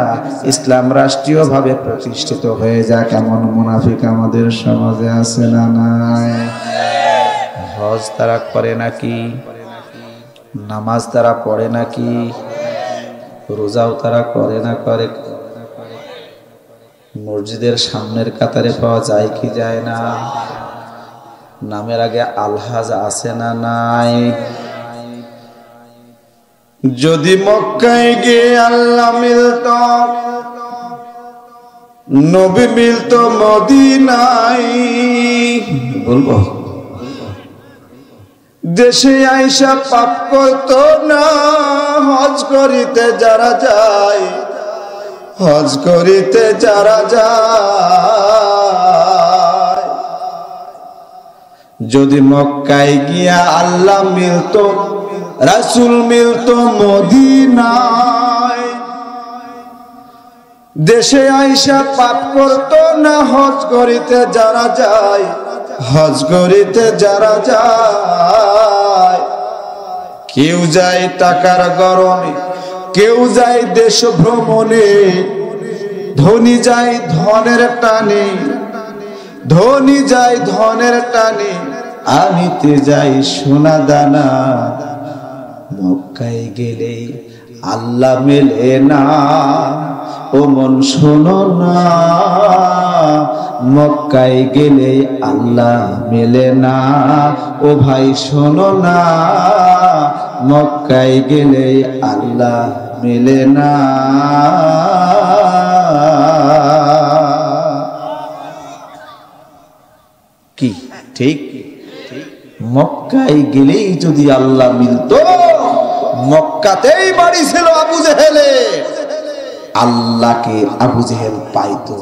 ইসলাম রাষ্ট্রীয়ভাবে প্রতিষ্ঠিত হয়ে যাক। এমন মুনাফিক আমাদের সমাজে আছে না নাই? হজ তারা করে নাকি? নামাজ তারা পড়ে নাকি? রোজাও তারা করে না করে? মসজিদের সামনের কাতারে পাওয়া যায় কি যায় না? নামের আগে আলহাজ আছে না নাই? যদি মক্কায় গিয়ে আল্লাহ মিলত, নবী মিলত মদিনায়, বলবো দেশে আইসা পাপ করত না। হজ করিতে যারা যায়, হজ করিতে যারা যায়, যদি মক্কায় গিয়া আল্লাহ মিলত, রাসূল মিলত মদিনায়, দেশে আইসা পাপ করত না। হজ করিতে যারা যায়, হজ করিতে যারা যায়, কেউ যায় টাকার গরমে, কেউ যায় দেশ ভ্রমণে, ধনী যায় ধনের টানে, ধনী যায় ধনের টানে, আনিতে যাই সোনা দানা। মক্কায় গেলে আল্লাহ মেলে না,
ও মন শোনো না, মক্কায় গেলে আল্লাহ মেলে না। ও ভাই শোনো না, মক্কায় গেলে আল্লাহ মেলে না। কি ঠিক? মক্কায় গেলেই যদি আল্লাহ মিলতো, মক্কাতেই বাড়ি ছিল আবু জেহেলে, আল্লাহকে আবু জেহেল পাইতো।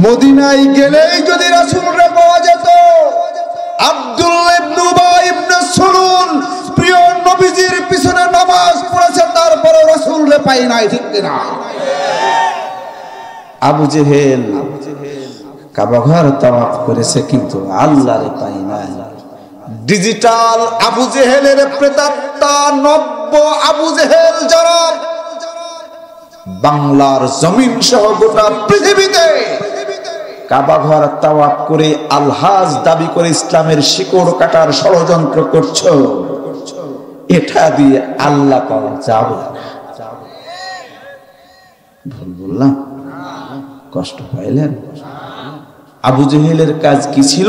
মদিনায় গেলেই যদি রাসূলকে পাওয়া যেত, আব্দুল্লাহ ইবনে উবাই ইবনে সুলুল প্রিয় নবীজির পিছনে নামাজ পড়েছে, তারপরে রাসূলকে পাই নাই, ঠিক না? আবু জেহেল কাবা ঘর তাওয়াফ করেছে কিন্তু আল্লাহরে পাই নাই। ডিজিটাল আবু জেহেলের প্রেতাত্মা নব্য আবু জেহেল যারা বাংলার জমিন সহ গোটা পৃথিবীতে কাবা ঘর তাওয়াফ করে আলহাজ দাবি করে ইসলামের শিকড় কাটার ষড়যন্ত্র করছো, এটা দিয়ে আল্লাহ পাওয়া যাবে না। ভুল বললাম? কষ্ট পাইলেন? আবু জেহেলের কাজ কি ছিল?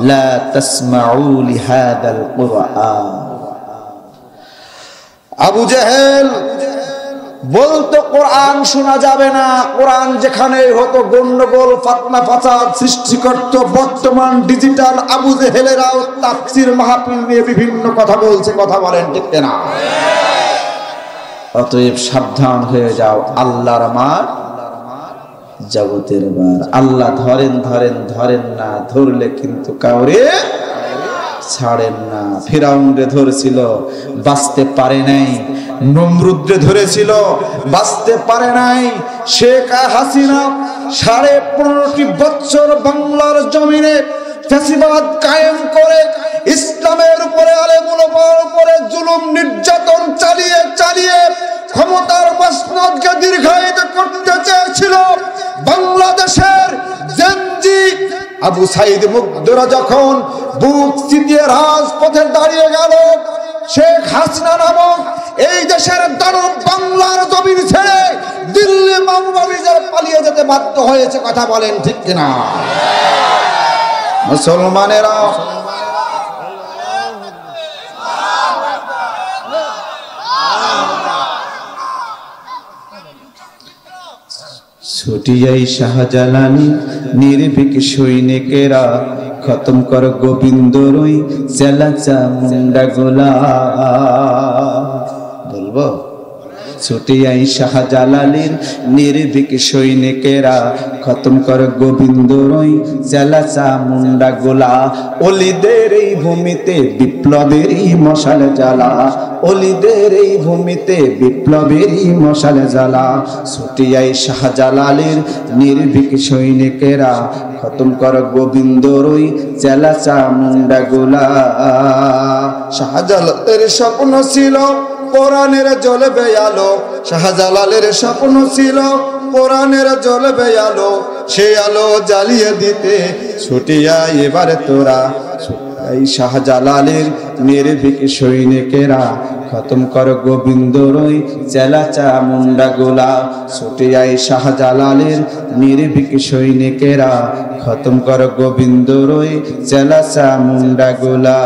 লা তাসমাউ লিহাদাল কুরআন। আবু জেহেল বলতো কোরআন শোনা যাবে না। কোরআন যেখানে হতো গন্ডগোল ফাতনা ফাসাদ সৃষ্টি করত। বর্তমান ডিজিটাল আবু জেহেলেরাও তাফসীর মাহফিল নিয়ে বিভিন্ন কথা বলছে, কথা বলেন ঠিক না? অতএব সাবধান হয়ে যাও, আল্লাহর মার জগতের বার। আল্লাহ ধরেন ধরেন ধরেন না, ধরলে কিন্তু কাউরে ছাড়েন না। ফিরাউনরে ধরেছিল, বাঁচতে পারে নাই। নমরুদরে ধরেছিল, বাঁচতে পারে নাই। শেখ হাসিনা 15.5 বছর বাংলার জমিনে ফ্যাসিবাদ কায়েম করে ইসলামের উপরে, আলেমুল ওলামার উপরে জুলুম নির্যাতন চালিয়ে চালিয়ে ক্ষমতার মসনদকে দীর্ঘায়িত করতে চেয়েছিল। বাংলাদেশের জেনজি আবু সাইদ মুগ্ধরা যখন বুক চিতিয়ে রাজপথে দাঁড়িয়ে গেল, শেখ হাসিনা নামক এই দেশের দানব বাংলার জমিন ছেড়ে দিল্লি মামুবাবিজার পালিয়ে যেতে বাধ্য হয়েছে, কথা বলেন ঠিক কিনা? মুসলমানেরা ছুটিয়াই শাহজালালি নির্ভীক সৈনিকেরা খতম কর গোবিন্দরই চেলাচা মুন্ডা গোলা। বলবো? ছুটিয়াই শাহজালালির নির্ভীক সৈনিকেরা খতম কর গোবিন্দরই চেলাচা মুন্ডা গোলা। অলিদের এই ভূমিতে বিপ্লবেরই মশাল জ্বালা, অলিদের এই ভূমিতে বিপ্লবেরই মশাল জ্বালা। ছুটিয়াই শাহজালালির নির্ভীক সৈনিকেরা খতম কর গোবিন্দরই চেলাচা মুন্ডা গোলা। শাহজালালের স্বপ্ন ছিল কোরআনের জ্বলবে আলো, শাহজালালের স্বপ্ন ছিল কোরআনের জ্বলবে আলো। সে আলো জ্বালিয়ে দিতে ছুটিয়া এবারে তোরা। এই শাহজালালের নির্ভীক সৈনিকেরা খতম কর গোবিন্দরই চেলাচা মুন্ডা গোলা। ছুটিয়াই শাহজালালের নির্ভীক সৈনিকেরা খতম কর গোবিন্দরই চেলাচা মুন্ডা গোলা।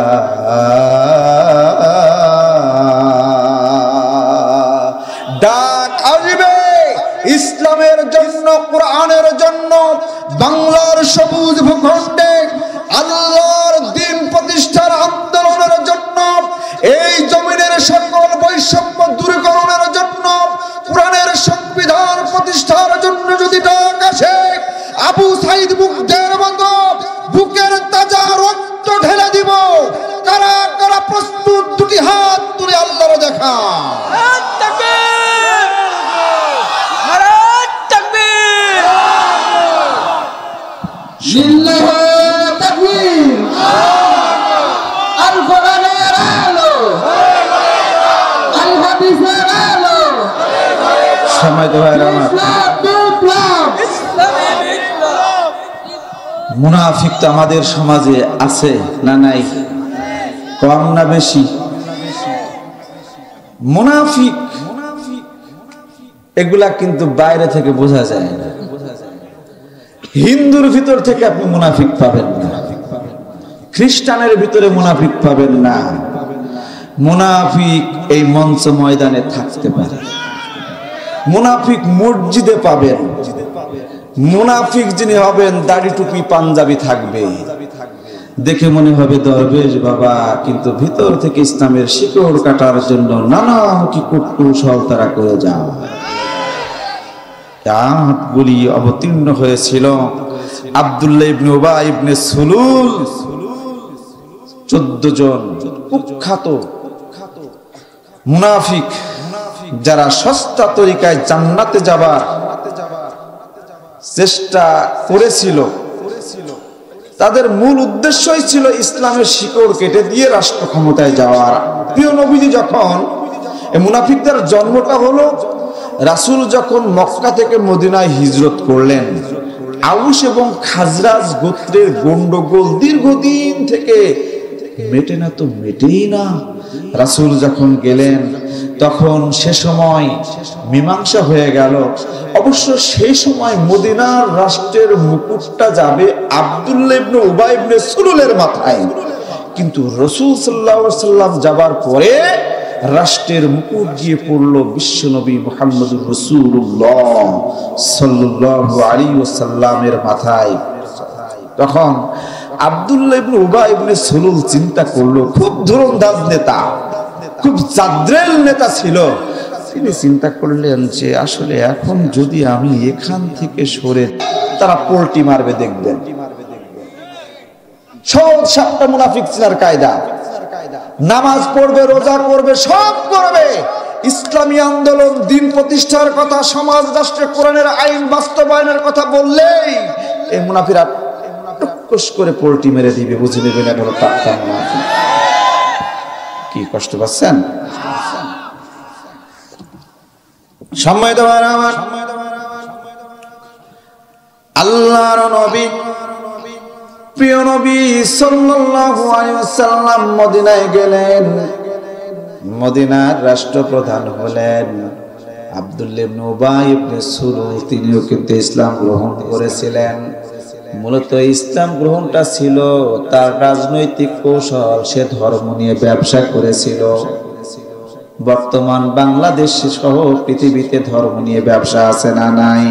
ডাক আসবে ইসলামের জন্য, কোরআনের জন্য, বাংলার সবুজ ভূখণ্ডে আল্লাহর দ্বীন প্রতিষ্ঠার আন্দোলনের জন্য, এই জমিনের সকল বৈষম্য দূরীকরণের জন্য, কোরআনের সংবিধান প্রতিষ্ঠার জন্য যদি ডাক আসে, আবু সাইদ মুগ্ধের মতো বুকের তাজা রক্ত ঢেলে দিব। কারা কারা প্রস্তুত? দুটি হাত তুলে আল্লাহর দেখা। মুনাফিক তো আমাদের সমাজে আছে না নাই? কম না বেশি? মুনাফিক এগুলা কিন্তু বাইরে থেকে বোঝা যায় না। হিন্দুর ভিতর থেকে আপনি মুনাফিক পাবেন না, খ্রিস্টানের ভিতরে মুনাফিক পাবেন না। মুনাফিক এই মঞ্চ ময়দানে থাকতে পারে, মুনাফিক মসজিদে পাবেন। মুনাফিক যিনি হবেন দাড়ি টুপি পাঞ্জাবি থাকবে, দেখে মনে হবে দরবেশ বাবা, কিন্তু ভিতর থেকে ইসলামের শিকড় কাটার জন্য নানামুখী কূটকৌশল তারা করে যায়। আয়াতগুলি অবতীর্ণ হয়েছিল আব্দুল্লাহ ইবনে উবাই ইবনে সুলুল, 14 জন কুখ্যাত মুনাফিক যারা সস্তা তরিকায় জান্নাতে যাবার চেষ্টা করেছিল। তাদের মূল উদ্দেশ্যই ছিল ইসলামের শিকড় কেটে দিয়ে রাষ্ট্র ক্ষমতায় যাওয়ার। প্রিয় নবীজি যখন এই মুনাফিকদের জন্মটা হলো, রাসূল যখন মক্কা থেকে মদিনায় হিজরত করলেন, আউস এবং খাজরাজ গোত্রের গন্ডগোল দীর্ঘদিন থেকে মেটে না তো মেটেই না। রাসূল যখন গেলেন তখন সে সময় মীমাংসা হয়ে গেল। অবশ্য সেই সময় মদিনার রাষ্ট্রের মুকুটটা যাবে আব্দুল্লাহ ইবনে উবাই ইবনে সুলুলের মাথায়, কিন্তু রাসূল সাল্লাল্লাহু আলাইহি ওয়াসাল্লাম যাবার পরে রাষ্ট্রের মুকুট গিয়ে পড়ল বিশ্বনবী মুহাম্মদুর রাসূলুল্লাহ সাল্লাল্লাহু আলাইহি ওয়াসাল্লামের মাথায়। তখন আব্দুল্লাহ ইবনে উবাই ইবনে সুলুল চিন্তা করলো, খুব ধুরন্ধাজ নেতা, খুব জাদ্রেল নেতা ছিল। তিনি চিন্তা করলেন যে আসলে এখন যদি আমি এখান থেকে সরে, তারা পোল্টি মারবে, দেখবেন। সব 7টা মুনাফিক চিনার কায়দা, নামাজ পড়বে, রোজা করবে, সব করবে। ইসলামী আন্দোলন, দিন প্রতিষ্ঠার কথা, সমাজ রাষ্ট্রে কোরআনের আইন বাস্তবায়নের কথা বললেই এই মুনাফিরা টুকুস করে পোল্টি মেরে দিবে, বুঝে নেবেন এগুলো টাকা মুনাফিক। কি কষ্ট পাচ্ছেন? সম্মানিত ভাইরা আমার, আল্লাহর নবী, প্রিয় নবী সাল্লাল্লাহু আলাইহি ওয়াসাল্লাম মদিনায় গেলেন। মদিনার রাষ্ট্রপ্রধান হলেন আব্দুল্লাহ ইবনে উবাই ইবনে সুলুল। তিনিও কিন্তু ইসলাম গ্রহণ করেছিলেন। মূলত ইসলাম গ্রহণটা ছিল তার রাজনৈতিক কৌশল। সে ধর্ম নিয়ে ব্যবসা করেছিল। বর্তমান বাংলাদেশ সহ পৃথিবীতে ধর্ম নিয়ে ব্যবসা আছে না নাই?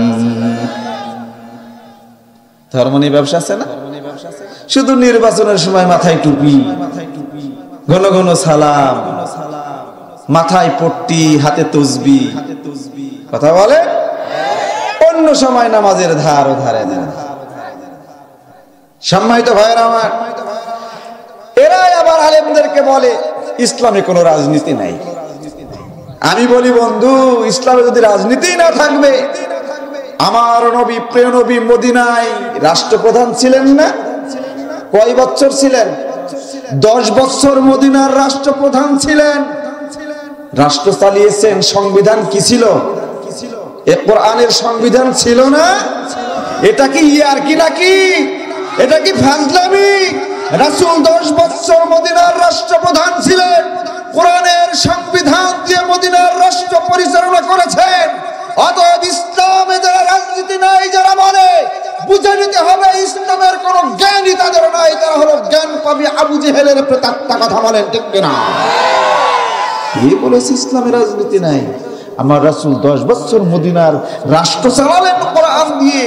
ধর্ম নিয়ে ব্যবসা আছে না? শুধু নির্বাচনের সময় মাথায় টুপি, ঘন ঘন সালাম, মাথায় পট্টি, হাতে তসবিহ, কথা বলে। অন্য সময় নামাজের ধারও ধারে না। সম্মানিত ভাইয়েরা আমার, এরাই আবার আলেমদেরকে বলে ইসলামে কোনো রাজনীতি নাই। আমি বলি বন্ধু, ইসলামে যদি রাজনীতি না থাকবে, আমার নবী, প্রিয় নবী মদিনায় রাষ্ট্রপ্রধান ছিলেন না? কয় বছর ছিলেন? 10 বছর মদিনার রাষ্ট্রপ্রধান ছিলেন, রাষ্ট্র চালিয়েছেন। সংবিধান কি ছিল? এ কোরআনের সংবিধান ছিল না? এটা কি ইয়ারকি নাকি? এটা কি ফাজলামি? রাসূল 10 বছর মদিনার রাষ্ট্রপ্রধান ছিলেন, কোরআনের সংবিধান দিয়ে মদিনার রাষ্ট্র পরিচালনা করেছেন। অতএব ইসলামে যারা রাজনীতি নাই, যারা বলে, বুঝে নিতে হবে ইসলামের কোনো জ্ঞানই তাদের নাই। তারা হলো জ্ঞান পাবি আবু জেহেলের প্রেতাত্মা। কথা বলেন ঠিক কিনা? কে বলেছে ইসলামে রাজনীতি নাই? আমার রাসূল 10 বছর মদিনার রাষ্ট্র চালালেন কোরআন দিয়ে,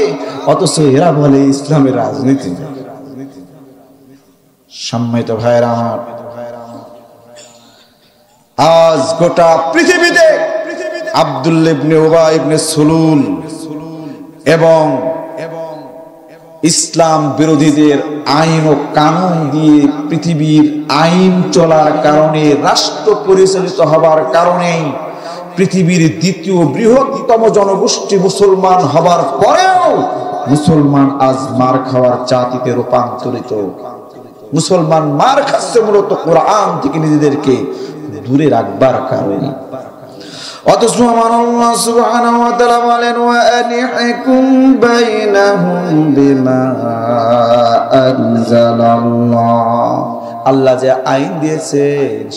অথচ এরা বলে ইসলামের রাজনীতি নাই। সম্মানিত ভাইরা আমার, আজ গোটা পৃথিবীতে আব্দুল্লাহ ইবনে উবাই ইবনে সুলুল এবং ইসলাম বিরোধীদের আইন ও কানুন দিয়ে পৃথিবীর আইন চলার কারণে, রাষ্ট্র পরিচালিত হবার কারণে পৃথিবীর দ্বিতীয় বৃহত্তম জনগোষ্ঠী মুসলমান হবার পরেও মুসলমান আজ মার খাওয়ার জাতিতে রূপান্তরিত। মুসলমান মার খাচ্ছে মূলত কোরআন থেকে নিজেদেরকে দূরে রাখবার কারণে। অথচ আমার আল্লাহ সুবহানাহু ওয়া তাআলা বলেন, ওয়া আনিহকুম বাইনাহুম বিমা আনজালাল্লাহ, আল্লাহ যে আইন দিয়েছে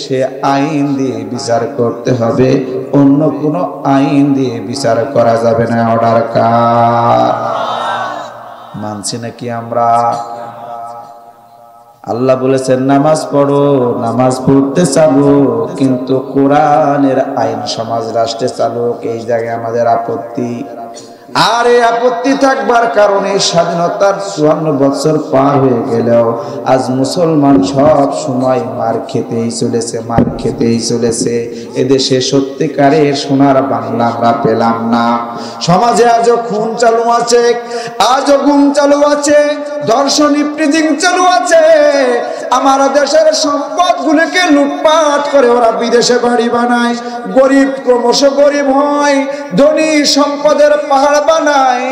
সে আইন দিয়ে বিচার করতে হবে, অন্য কোনো আইন দিয়ে বিচার করা যাবে না। অর্ডার কার? মানছি নাকি আমরা? আল্লাহ বলেছেন নামাজ পড়ো, নামাজ পড়তে চাবো, কিন্তু কোরআনের আইন সমাজ রাষ্ট্রে চালুক, এই জায়গায় আমাদের আপত্তি। আর এই আপত্তি থাকবার কারণে স্বাধীনতার 54 বছর পার হয়ে গেলেও আজ মুসলমান সব সময় মার খেতেই চলেছে, মার খেতেই চলেছে। এদেশে সত্যিকারের সোনার বাংলা আমরা পেলাম না। সমাজে আজও খুন চালু আছে, আজও গুম চালু আছে, ধর্ষণ ইফটিজিং চালু আছে। আমার দেশের সম্পদগুলোকে লুটপাট করে ওরা বিদেশে বাড়ি বানায়, গরিব ক্রমশ গরিব হয়, ধনী সম্পদের পাহাড় বানায়।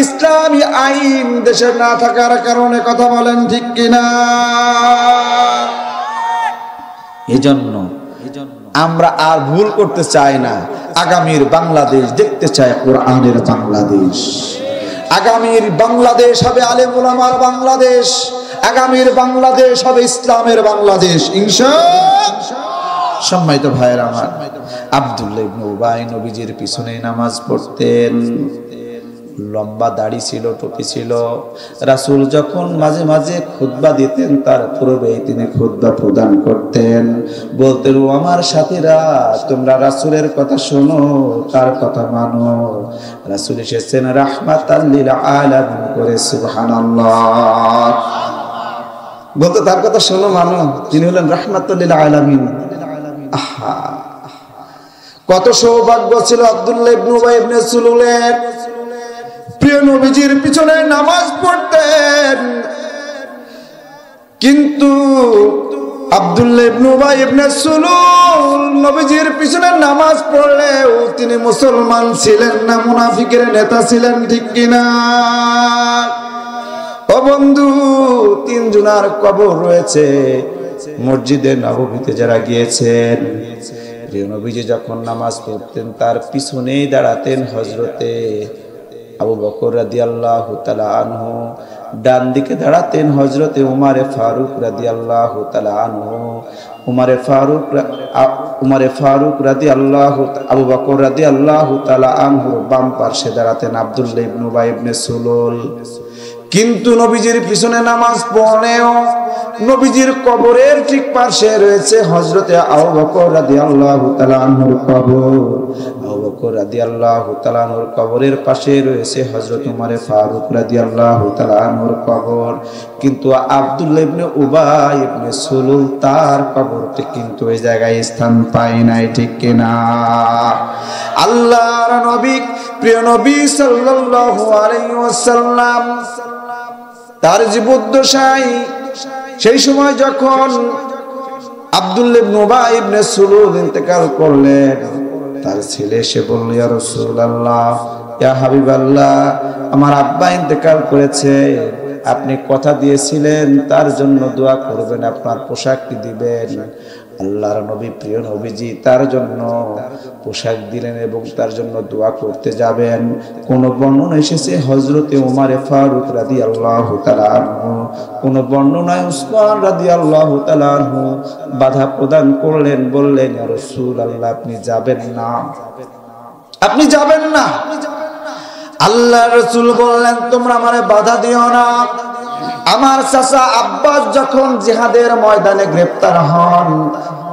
ইসলামী আইন দেশে না থাকার কারণে, কথা বলেন ঠিক কিনা? এজন্য আমরা আর ভুল করতে চাই না। আগামীর বাংলাদেশ দেখতে চাই কোরআনের বাংলাদেশ। আগামীর বাংলাদেশ হবে আলেম ওলামার বাংলাদেশ। আগামীর বাংলাদেশ হবে ইসলামের বাংলাদেশ ইনশাআল্লাহ। সম্মানিত ভাইয়েরা আমার, আব্দুল্লাহ ইবনে উবাই নবীজির পিছনে নামাজ পড়তেন। লম্বা দাড়ি ছিল, টুপি ছিল। রাসূল যখন মাঝে মাঝে খুতবা দিতেন তার পূর্বেই তিনি খুতবা প্রদান করতেন। বলতেন, ও আমার সাথীরা, তোমরা রাসূলের কথা শোনো, তার কথা মানো। রাসূল এসেছেন রাহমাতাল লিল আলামিন করে, সুবহানাল্লাহ। বলতে তার কথা শোনো, মানো, তিনি হলেন রাহমাতুল লিল আলামিন। আহা, কত সৌভাগ্য ছিল আব্দুল্লাহ ইবনে উবাই ইবনে সুলুলের। প্রিয় নবীজির পিছনে নামাজ পড়তেন, কিন্তু আব্দুল্লাহ ইবনে উবাই ইবনে সুলুল নবীজির পিছনে নামাজ পড়লেও তিনি মুসলমান ছিলেন না, মুনাফিকের নেতা ছিলেন, ঠিক কিনা? ও বন্ধু, 3 জনের কবর রয়েছে মসজিদে নববীতে যারা গিয়েছেন। প্রিয় নবীজি যখন নামাজ পড়তেন তার পিছনেই দাঁড়াতেন হযরতে আবু বকর রাদিয়াল্লাহু তাআলা আনহু, ডান দিকে দাঁড়াতেন হযরতে উমারে ফারুক রাদিয়াল্লাহু তাআলা আনহু। উমারে ফারুক রাদিয়াল্লাহু, আবু বকর রাদিয়াল্লাহু তাআলা আনহু বাম পাশে দাঁড়াতেন আব্দুল্লাহ ইবনে উবাই ইবনে সুলুল। কিন্তু নবীজির পিছনে নামাজ পড়লেও নবীজির কবরের ঠিক পাশে রয়েছে হযরতে আবু বকর রাদিয়াল্লাহু তাআলা আনহুর কবর। আবু বকর রাদিয়াল্লাহু তাআলা আনহুর কবরের পাশে রয়েছে হযরত উমারে ফারুক রাদিয়াল্লাহু তাআলা আনহুর কবর। কিন্তু আব্দুল্লাহ ইবনে উবাই ইবনে সুলুল তার কবরটি কিন্তু এই জায়গায় স্থান পায় নাই, ঠিক কিনা? আল্লাহর নবী, প্রিয় নবী সাল্লাল্লাহু আলাইহি ওয়াসাল্লাম তার জীবদ্দশায়, সেই সময় যখন আব্দুল্লাহ ইবনে উবাই ইবনে সুলুল ইন্তেকাল করলেন, তার ছেলে এসে বলল, ইয়া রাসূলুল্লাহ, ইয়া হাবিবাল্লাহ, আমার আব্বা ইন্তেকাল করেছে, আপনি কথা দিয়েছিলেন তার জন্য দোয়া করবেন, আপনার পোশাকটি দিবেন। আল্লাহর নবী, প্রিয় নবীজি তার জন্য পোশাক দিলেন এবং তার জন্য দোয়া করতে যাবেন। কোন বর্ণনা এসেছে হযরতে উমারে ফারুক রাদিয়াল্লাহু তাআলা আনহু, কোন বর্ণনায় উসমান রাদিয়াল্লাহু তাআলা আনহু বাধা প্রদান করলেন, বললেন, ইয়া রাসূলুল্লাহ, আপনি যাবেন না, আপনি যাবেন না। আল্লাহর রাসূল বললেন, তোমরা আমারে বাধা দিও না। আমার চাচা আব্বাস যখন জিহাদের ময়দানে গ্রেফতার হন,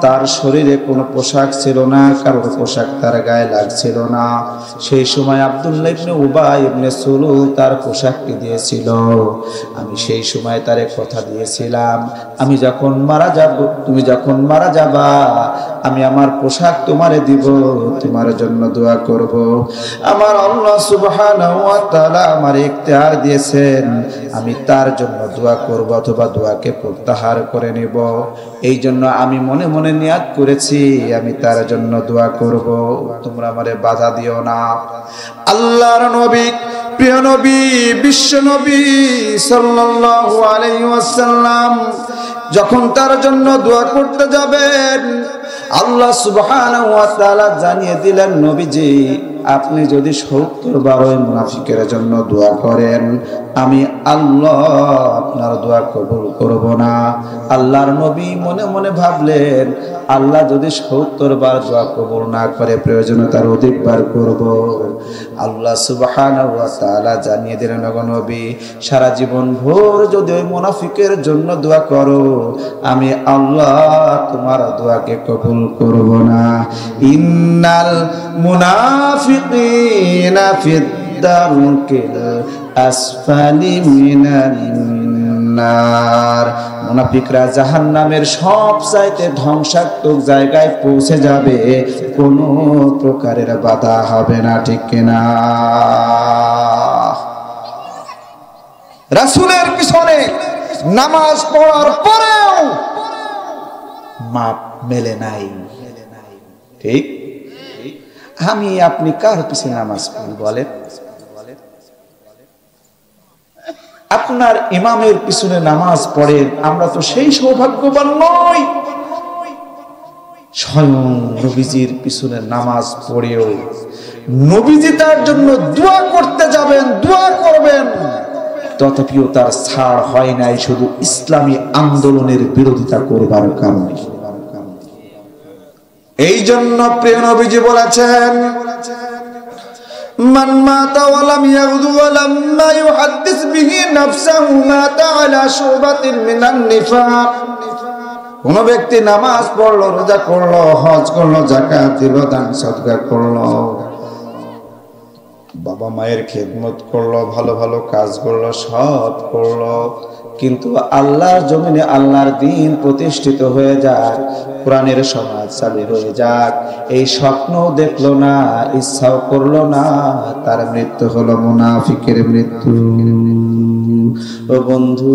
তার শরীরে কোনো পোশাক ছিল না, কারোর পোশাক তার গায়ে লাগছিল না। সেই সময় আব্দুল্লাহ ইবনে উবাই ইবনে সুলুল তার পোশাকটি দিয়েছিল। আমি সেই সময় তারে কথা দিয়েছিলাম, আমি যখন মারা যাব, তুমি যখন মারা যাবা, আমি আমার পোশাক তোমারে দিব, তোমার জন্য দোয়া করব। আমার আল্লাহ সুবহানাহু ওয়া তাআলা আমার ইখতিয়ার দিয়েছেন, আমি তার জন্য দোয়া করব অথবা দোয়াকে প্রত্যাহার করে নেব। এই জন্য আমি মনে মনে নিয়াত করেছি আমি তার জন্য দোয়া করব, তোমরা আমারে বাধা দিও না। আল্লাহর নবী, প্রিয় নবী, বিশ্ব নবী সাল্লাল্লাহু আলাইহি ওয়াসাল্লাম যখন তার জন্য দোয়া করতে যাবেন, আল্লাহ সুবহানাহু ওয়া তাআলা জানিয়ে দিলেন, নবীজি আপনি যদি 70 বার ওই মুনাফিকের জন্য দোয়া করেন, আমি আল্লাহ আপনার দোয়া কবুল করব না। আল্লাহর নবী মনে মনে ভাবলেন, আল্লাহ যদি 70 বার দোয়া কবুল না করে, প্রয়োজনে তার অধিকবার করব। আল্লাহ সুবহানাহু ওয়া তাআলা জানিয়ে দিলেন, ওগো নবী, সারা জীবন ভোর যদি ওই মুনাফিকের জন্য দোয়া করো, আমি আল্লাহ তোমার দোয়াকে কবুল করব না। ইন্নাল মুনাফিকিনা ফিদ দারকিল আসফালি মিনান নার। মুনাফিকরা জাহান্নামের সবচাইতে ধ্বংসাত্মক জায়গায় পৌঁছে যাবে, কোনো প্রকারের বাধা হবে না, ঠিক কিনা? রাসূলের পিছনে নামাজ পড়ার পরেও মাপ মেলে নাই, ঠিক? আমি আপনি কার পিছনে নামাজ পড়ি বলেন? আপনার ইমামের পিছনে নামাজ পড়েন, আমরা তো সেই সৌভাগ্যবান নই। স্বয়ং নবীজির পিছনে নামাজ পড়েও নবীজি তার জন্য দোয়া করতে যাবেন, দোয়া করবেন, তথাপিও তার ছাড় হয় নাই, শুধু ইসলামী আন্দোলনের বিরোধিতা করবার কারণে। এই জন্য প্রিয় নবীজি বলেছেন, মান মাতা ওয়া লাম ইয়াগদু ওয়া লাম ইউহাদ্দিস বিহি নাফসাহু মাতা আলা শুবাতিন মিনান নিফাক। কোন ব্যক্তি নামাজ পড়লো, রোজা করলো, হজ করলো, যাকাত দিল, দান সদকা করলো, বাবা মায়ের খেদমত করলো, ভালো ভালো কাজ করলো, সব করলো, কিন্তু আল্লাহর জমিনে আল্লাহর দ্বীন প্রতিষ্ঠিত হয়ে যাক, কোরআনের সমাজ চালু হয়ে যাক, এই স্বপ্ন দেখলো না, ইচ্ছাও করলো না, তার মৃত্যু হলো মুনাফিকের মৃত্যু। ও বন্ধু,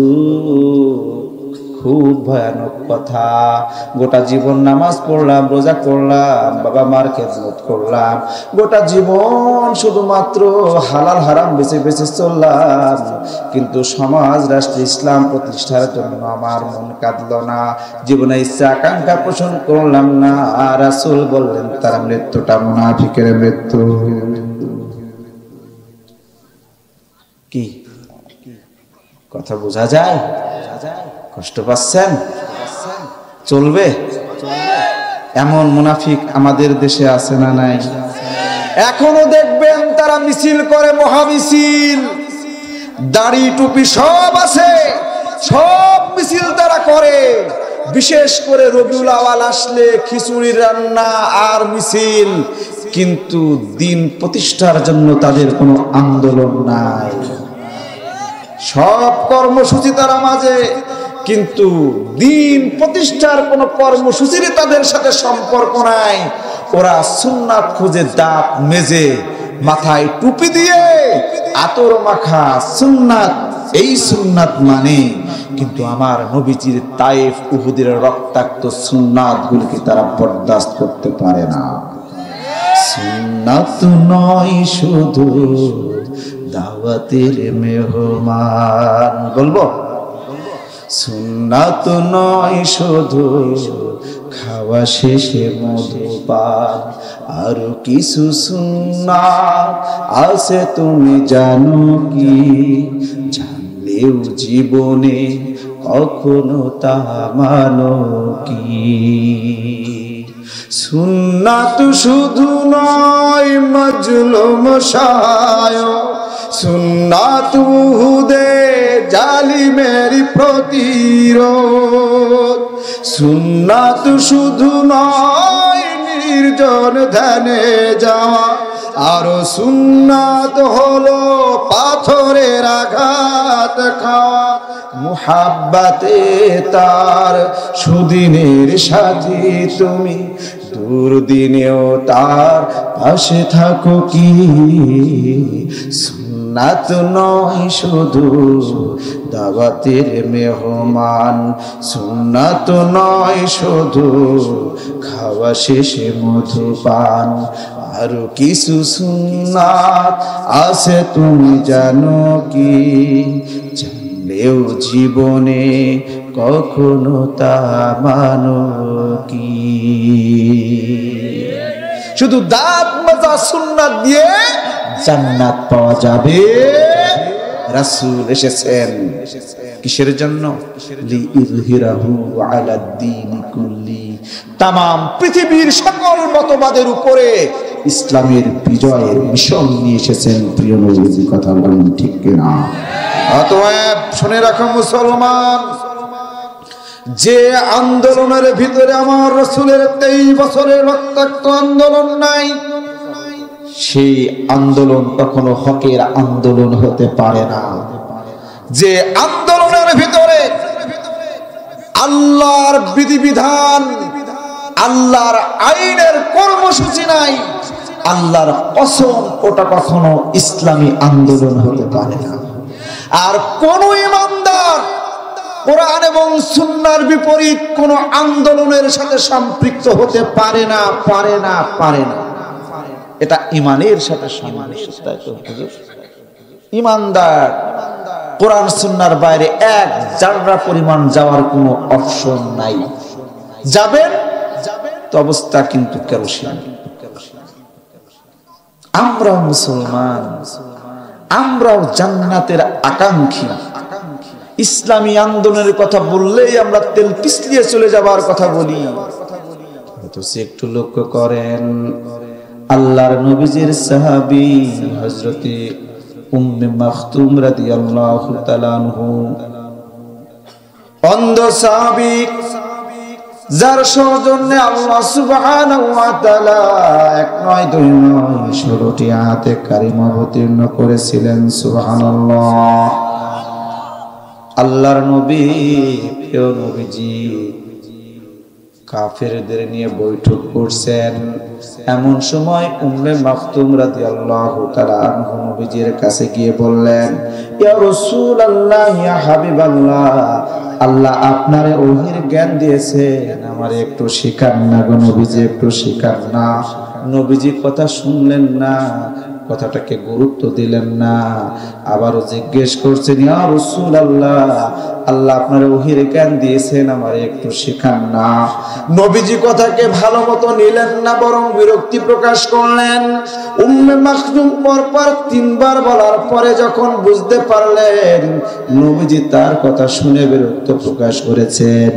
খুব ভয়ানক কথা। গোটা জীবন নামাজ পড়লাম, রোজা করলাম, বাবা মার খেদমত করলাম, গোটা জীবন শুধুমাত্র হালাল হারাম বেছে বেছে চললাম, কিন্তু সমাজ রাষ্ট্র ইসলাম প্রতিষ্ঠার জন্য আমার মন কাঁদলো না, জীবনে ইচ্ছা আকাঙ্ক্ষা পোষণ করলাম না। রাসূল বললেন তার মৃত্যুটা মুনাফিকের মৃত্যু। কি কথা বোঝা যায়? কষ্ট পাচ্ছেন? চলবে? এমন মুনাফিক আমাদের দেশে আছে না নাই? এখনো দেখবেন তারা মিছিল করে, মহামিছিল, দাড়ি টুপি সব আছে, সব মিছিল তারা করে। বিশেষ করে রবিউল আউয়াল আসলে খিচুড়ি রান্না আর মিছিল, কিন্তু দিন প্রতিষ্ঠার জন্য তাদের কোনো আন্দোলন নাই। সব কর্মসূচি তারা মাঝে, কিন্তু দিন প্রতিষ্ঠার কোন কর্মসূচির তাদের সাথে সম্পর্ক নাই। ওরা সুন্নাত খুঁজে, দাঁত মেজে, মাথায় টুপি দিয়ে, আতর মাখা সুন্নাত, এই সুন্নাত মানে, কিন্তু আমার নবীজির তায়েফ উহুদের রক্তাক্ত সুন্নাত গুলিকে তারা বরদাস্ত করতে পারে না। সুন্নাত নয় শুধু দাওয়াতের মেহমান, বলবো সুন্নাত নয় শুধু খাওয়া শেষে মধুপান, আরো কিছু সুন্নাত আছে তুমি জানো কি? জানলেও জীবনে কখনো তা মানো কি? সুন্নাত শুধু নয় মজলুম শায়, সুন্নাত উহুদে জালিমের প্রতিরোধ, সুন্নাত শুধু নয় নির্জন ধ্যানে যাওয়া, আরো সুন্নাত হলো পাথরের আঘাত খাওয়া, মুহাব্বতে তার সুদিনের সাথী তুমি, দুর্দিনেও তার পাশে থাকো কি? সুন্নাত নয় শুধু দাওয়াতের মেহমান, সুন্নাত নয় শুধু খাওয়া শেষে মধুপান, আরো কিছু সুন্নাত আছে তুমি জানো কি? জানলেও জীবনে কখনো তা মানো কি? শুধু দাঁত মাজা সুন্নাত সালাত দিয়ে জান্নাত পাওয়া যাবে। রাসূল এসেছেন কিসের জন্য? লিইযহিরাহু আলাদ দীনি কুল্লি, তামাম পৃথিবীর সকল মতবাদের উপরে ইসলামের বিজয়ের মিশন নিয়ে এসেছেন প্রিয় নবীজি। কথা বলেন ঠিক কিনা? অতএব শুনে রাখো মুসলমান, যে আন্দোলনের ভিতরে আমার রাসূলের 23 বছরের রক্তাক্ত আন্দোলন নাই, সেই আন্দোলন কখনো হকের আন্দোলন হতে পারে না। যে আন্দোলনের ভিতরে আল্লাহর বিধিবিধান, আল্লাহর আইনের কর্মসূচি নাই, আল্লাহর কসম, ওটা কখনো ইসলামী আন্দোলন হতে পারে না। আর কোন ইমানদার কোরআন এবং সুন্নাহর বিপরীত কোন আন্দোলনের সাথে সম্পৃক্ত হতে পারে না, পারে না, পারে না। এটা ইমানের সাথে সামঞ্জস্য। ইমানদার কোরআন সুন্নাহর বাইরে এক জাররা পরিমাণ যাওয়ার কোনো অপশন নাই। যাবেন তো অবস্থা কিন্তু কেরোসিন। আমরাও মুসলমান, আমরাও জান্নাতের আকাঙ্ক্ষী। ইসলামী আন্দোলনের কথা বললেই আমরা তেল পিছলিয়ে চলে যাবার কথা বলি। তো সে একটু লক্ষ্য করেন, আল্লাহর নবীজির সাহাবী হযরতে উম্মে মাখতুম রাদিয়াল্লাহু তাআলা আনহু, অন্ধ সাহাবী, যার সৌজন্যে আল্লাহ সুবহানাহু ওয়া তাআলা 1 নয় 2 নয় 16টি আয়াতে কারিমা অবতীর্ণ করেছিলেন। সুবহানাল্লাহ। আল্লাহর নবী, প্রিয় নবীজি কাফেরদের নিয়ে বৈঠক করছেন। এমন সময় উম্মে মাখতুম রাদিয়াল্লাহু তাআলা আনহা নবীজির কাছে গিয়ে বললেন, ইয়া রাসূলুল্লাহ, ইয়া হাবিবাল্লাহ, আল্লাহ আপনারে ওহীর জ্ঞান দিয়েছেন, আমারে একটু শিখান না গো নবীজি, একটু শিখান না। নবীজি কথা শুনলেন না, কথাটাকে গুরুত্ব দিলেন না। আবারও জিজ্ঞেস করছেন, ইয়া রাসূলুল্লাহ, আল্লাহ আপনার ওহীর জ্ঞান দিয়েছেন, আমারে একটু শিখান না। নবীজি কথাকে ভালো মতো নিলেন না, বরং বিরক্তি প্রকাশ করলেন। উম্মে মাখতুম পরপর 3 বার বলার পরে যখন বুঝতে পারলেন নবীজি তার কথা শুনে বিরক্ত প্রকাশ করেছেন,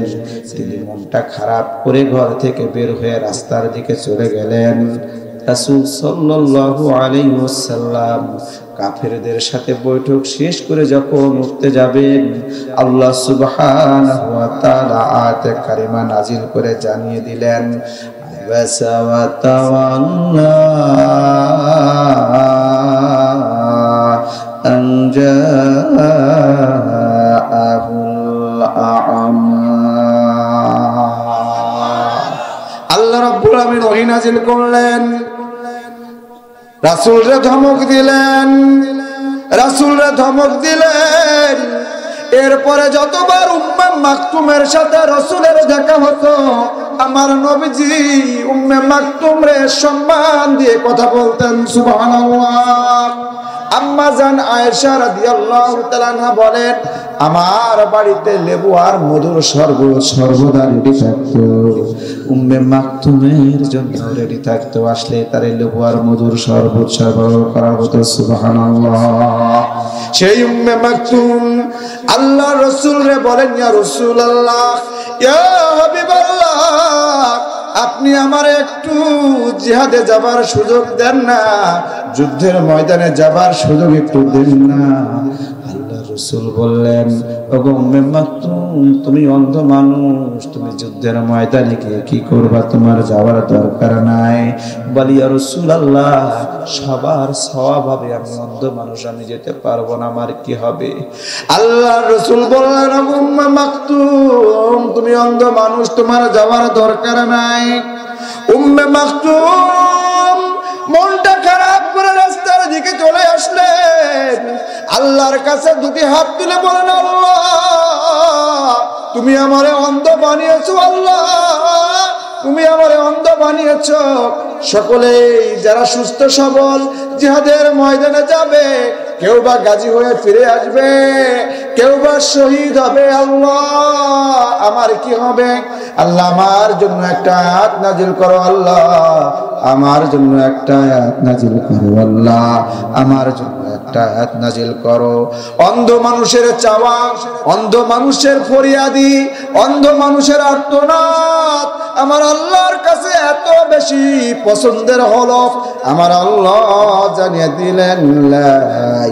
তিনি মনটা খারাপ করে ঘর থেকে বের হয়ে রাস্তার দিকে চলে গেলেন। রাসূল সাল্লাল্লাহু আলাইহি ওয়াসাল্লাম কাফেরদের সাথে বৈঠক শেষ করে যখন উঠতে যাবেন, আল্লাহ সুবহানাহু ওয়া তাআলা আয়াতে কারিমা নাজিল করে জানিয়ে দিলেন, আবাসা ওয়া তাওয়াল্লা আন জাআহুল আ'মা। আল্লাহ রাব্বুল আমিন ওহী নাজিল করলেন, রাসূলরে ধমক দিলেন, রাসূলরে ধমক দিলেন। এরপরে যতবার উম্মে মাকতুমের সাথে রাসূলের দেখা হতো, আমার নবীজি উম্মে মাকতুমরে সম্মান দিয়ে কথা বলতেন। সুবহানাল্লাহ। আম্মা জান আয়েশা রাদিয়াল্লাহু তাআলা আনহা বলেন, আমার বাড়িতে লেবু আর মধুর শরবত সর্বদা রেডি থাকতো। উম্মে মাকতুমের জন্য রেডি থাকতো, আসলে তার লেবু আর মধুর শরবত সরবরাহ করা হতো। সুবহানাল্লাহ। সেই উম্মে মাকতুম আল্লাহ রাসূলরে বলেন, ইয়া রাসূলুল্লাহ, ইয়া হাবিবাল্লাহ, আপনি আমার একটু জিহাদে যাবার সুযোগ দেন না, যুদ্ধের ময়দানে যাবার সুযোগ একটু দেন না। আল্লাহ রাসূল বললেন, ওগো উম্মে মাকতুম, তুমি অন্ধ মানুষ, তুমি যুদ্ধের ময়দানে গিয়ে কি করবা, তোমার যাওয়ার দরকার নাই। বলি, ইয়া রাসূলুল্লাহ, সবার সওয়াব হবে, আমি অন্ধ মানুষ, আমি যেতে পারবো না, আমার কি হবে? আল্লাহ রাসূল বললেন, ওগো উম্মে মাকতুম, তুমি অন্ধ মানুষ, তোমার যাওয়ার দরকার নাই। উম্মে মাকতুম মনটা খারাপ করে রাস্তার দিকে চলে আসলেন। আল্লাহর কাছে 2টি হাত তুলে বলেন, আল্লাহ, তুমি আমারে অন্ধ বানিয়েছো, আল্লাহ, তুমি আমারে অন্ধ বানিয়েছো। সকলেই যারা সুস্থ সবল জিহাদের ময়দানে যাবে, কেউ বা গাজী হয়ে ফিরে আসবে, কেউ বা শহীদ হবে। আল্লাহ, আমার কি হবে? আল্লাহ, আমার জন্য একটা আয়াত নাজিল করো। আল্লাহ,
আমার জন্য একটা আয়াত নাজিল করো আল্লাহ, আমার জন্য একটা আয়াত নাজিল করো।
অন্ধ মানুষের চাওয়া, অন্ধ মানুষের ফরিয়াদি, অন্ধ মানুষের আর্তনাদ আমার আল্লাহর কাছে এত বেশি পছন্দের হলো, আমার আল্লাহ জানিয়ে দিলেন লা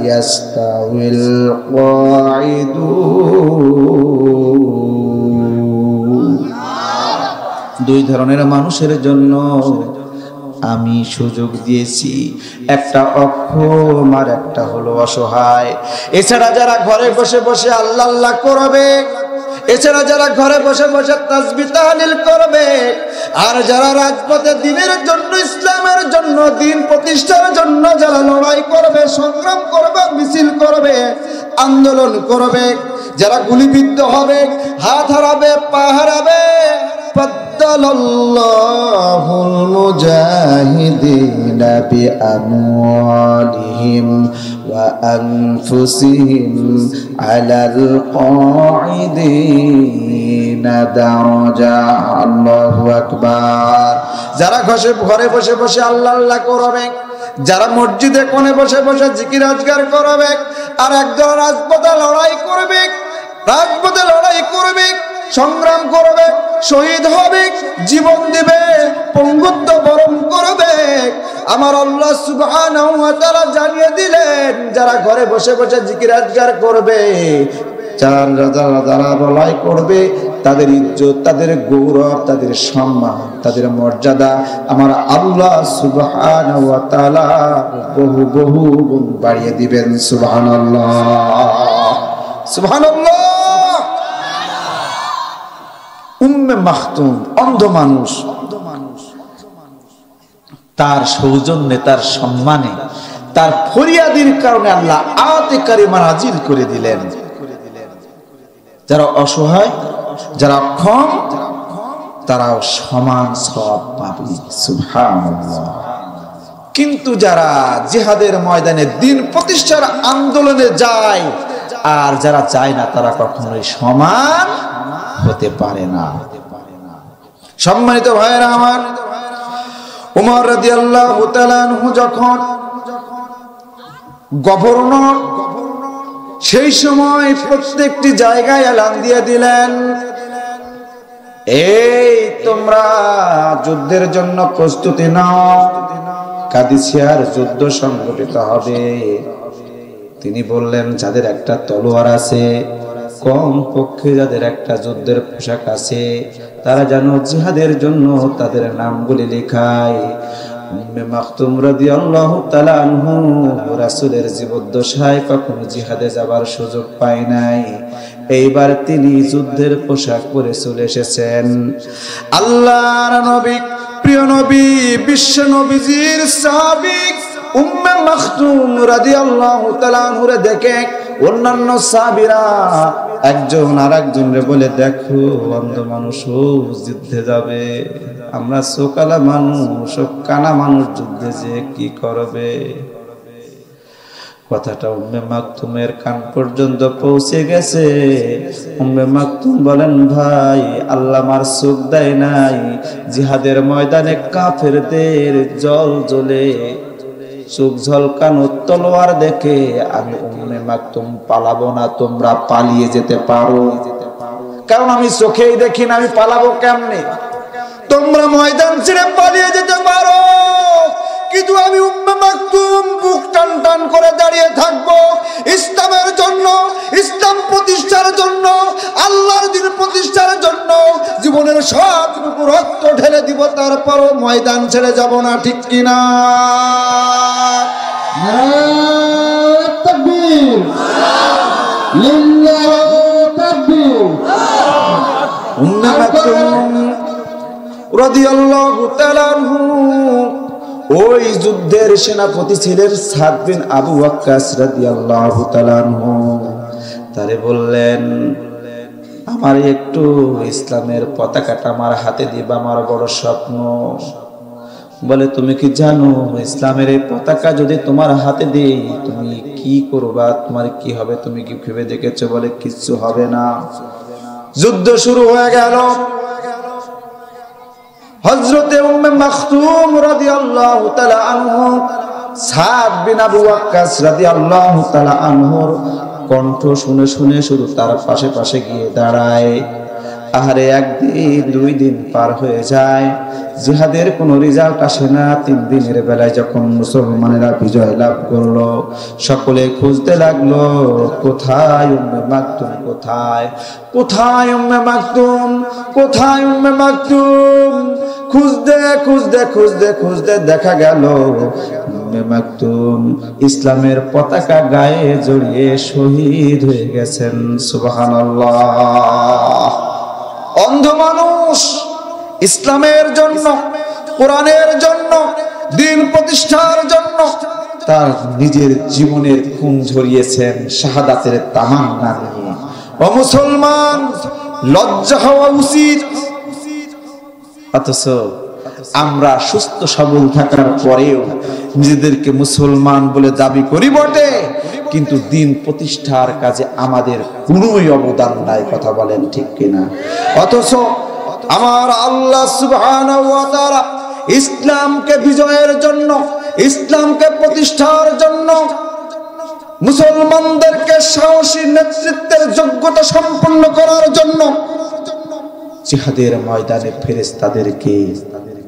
ইয়াস্তাউিল কাঈদুন। দুই ধরনের মানুষের জন্য আমি সুযোগ দিয়েছি, একটা অক্ষম আর একটা হলো অসহায়। এছাড়া যারা ঘরে বসে বসে আল্লাহ আল্লাহ করবে, এছাড়া যারা ঘরে বসে বসে তাসবিহ তাহলিল করবে, আর যারা রাজপথে দ্বীনের জন্য, ইসলামের জন্য, দ্বীন প্রতিষ্ঠার জন্য যারা লড়াই করবে, সংগ্রাম করবে, মিছিল করবে, আন্দোলন করবে, যারা গুলিবিদ্ধ হবে, হাত হারাবে, পা হারাবে, ফাদ্দালাল্লাহুল মুজাহিদিনা বিআমওয়ালিহিম ওয়া আনফুসিহিম আলাল কাঈদিনা দারাজা। আল্লাহু আকবার। যারা ঘরে বসে বসে আল্লাহ আল্লাহ করবে, যারা মসজিদে কোণে বসে বসে জিকির আজকার করবে, আর একদল রাজপথে লড়াই করবে, রাজপথে লড়াই করবে, সংগ্রাম করবে, শহীদ হবে, জীবন দিবে, পঙ্গুত্ব বরণ করবে, আমার আল্লাহ সুবহানাহু ওয়া তাআলা জানিয়ে দিলেন যারা ঘরে বসে বসে জিকির আজকার করবে, যারা লড়াই করবে, তাদের ইজ্জত, তাদের গৌরব, তাদের সম্মান, তাদের মর্যাদা আমার আল্লাহ সুবহানাহু ওয়া তাআলা বহু বহু গুণ বাড়িয়ে দিবেন। সুবহানাল্লাহ, সুবহানাল্লাহ। উম্মে মাখতুম অন্ধ মানুষ, তার সৌজন্যে, তার সম্মানে, তার ফরিয়াদির কারণে আল্লাহ আয়াতে কারিমা নাজিল করে দিলেন। যারা অসহায়, যারা অক্ষম, তারাও সমান সওয়াব পাবে। সুবহানাল্লাহ। কিন্তু যারা জিহাদের ময়দানে দ্বীন প্রতিষ্ঠার আন্দোলনে যায় আর যারা যায় না, তারা কখনোই সমান হতে পারে না। সম্মানিত ভাইরা আমার, ওমর রাদিয়াল্লাহু তাআলা আনহু যখন গভর্নর, সেই সময় প্রত্যেকটি জায়গায় এলান দিয়ে দিলেন, এই তোমরা যুদ্ধের জন্য প্রস্তুতি নাও, কাদিসিয়ার যুদ্ধ সংগঠিত হবে। তিনি বললেন যাদের একটা তলোয়ার আছে, কম পক্ষে যাদের একটা যুদ্ধের পোশাক আছে, তারা যেন জিহাদের জন্য তাদের নামগুলি লেখায়। উম্মে মাকতুম রাদিয়াল্লাহু তাআলা আনহু রাসূলের জীবদ্দশায় কখনো জিহাদে যাবার সুযোগ পায় নাই। এইবার তিনি যুদ্ধের পোশাক পরে চলে এসেছেন। আল্লাহর নবী, প্রিয় নবী, বিশ্ব নবীজির সাহাবী উম্মে মাকতুম রাদিয়াল্লাহু তাআলা আনহুরে দেখে অন্যান্য সাহাবীরা একজন আরেকজনরে বলে, দেখো অন্ধ মানুষও যুদ্ধে যাবে, আমরা চোকালা মানুষ, কানা মানুষ যুদ্ধে যে কি করবে। কথাটা উম্মে মাকতুমের কান পর্যন্ত পৌঁছে গেছে। উম্মে মাকতুম বলেন, ভাই আল্লাহ আমার চোখ দেয় নাই, জিহাদের ময়দানে কাফেরদের জল জ্বলে চোখ ঝলকানো তলোয়ার দেখে আমি উম্মে মাকতুম পালাবো না, তোমরা পালিয়ে যেতে পারো, কারণ আমি চোখেই দেখি না, আমি পালাবো কেমনে? তোমরা ময়দান ছেড়ে পালিয়ে যেতে পারো, কিন্তু আমি উম্মে মাকতুম বুক টান টান করে দাঁড়িয়ে থাকবো ইসলামের জন্য, ইসলাম প্রতিষ্ঠার জন্য, আল্লাহর দ্বীন প্রতিষ্ঠার জন্য জীবনের সবটুকু রক্ত ঢেলে দিব, তারপরও ময়দান ছেড়ে যাব না। ঠিক কিনা?
নারায়ে তাকবীর, লিল্লাহি তাকবীর।
উম্মে মাকতুম রাদিয়াল্লাহু তাআলা আনহু ওই যুদ্ধের সেনাপতি ছিলেন সাদ বিন আবু ওয়াক্কাস রাদিয়াল্লাহু তাআলা আনহু। তারে বললেন, আমার একটু ইসলামের পতাকাটা আমার হাতে দিবা, আমার বড় স্বপ্ন। বলে, তুমি কি জানো ইসলামের এই পতাকা যদি তোমার হাতে দেই তুমি কি করবা, তোমার কি হবে, তুমি কি ভেবে দেখেছো? বলে, কিচ্ছু হবে না। যুদ্ধ শুরু হয়ে গেল। হযরতে উম্মে মাকতুম রাদিয়াল্লাহু রাদিয়াল্লাহু তাআলা আনহু, সাদ বিন আবু ওয়াক্কাস রাদিয়াল্লাহু তাআলা আনহুর কণ্ঠ শুনে শুনে শুধু তার পাশে পাশে গিয়ে দাঁড়ায়। আহারে, একদিন 2 দিন পার হয়ে যায়, জিহাদের কোনো রেজাল্ট আসে না। 3 দিনের বেলায় যখন মুসলমানেরা বিজয় লাভ করলো, সকলে খুঁজতে লাগলো, কোথায় উম্মে মাকতুম, কোথায় কোথায় উম্মে মাকতুম, কোথায় উম্মে মাকতুম। খুঁজতে খুঁজতে খুঁজতে খুঁজতে দেখা গেল উম্মে মাকতুম ইসলামের পতাকা গায়ে জড়িয়ে শহীদ হয়ে গেছেন। সুবহানাল্লাহ। অন্ধ মানুষ ইসলামের জন্য, কোরআনের জন্য, দ্বীন প্রতিষ্ঠার জন্য তার নিজের জীবনের খুন ঝরিয়েছেন শাহাদাতের তামান্না নিয়ে। ও মুসলমান, লজ্জা হওয়া উচিত। অথচ আমরা সুস্থ সবল থাকার পরেও নিজেদেরকে মুসলমান বলে দাবি করি বটে, কিন্তু দ্বীন প্রতিষ্ঠার কাজে আমাদের কোনোই অবদান নাই। কথা বলেন ঠিক কিনা? অথচ আমার আল্লাহ সুবহানাহু ওয়া তাআলা ইসলামকে বিজয়ের জন্য, ইসলামকে প্রতিষ্ঠার জন্য, মুসলমানদেরকে সাহসী নেতৃত্বের যোগ্যতা সম্পন্ন করার জন্য জিহাদের ময়দানে ফেরেশতাদেরকে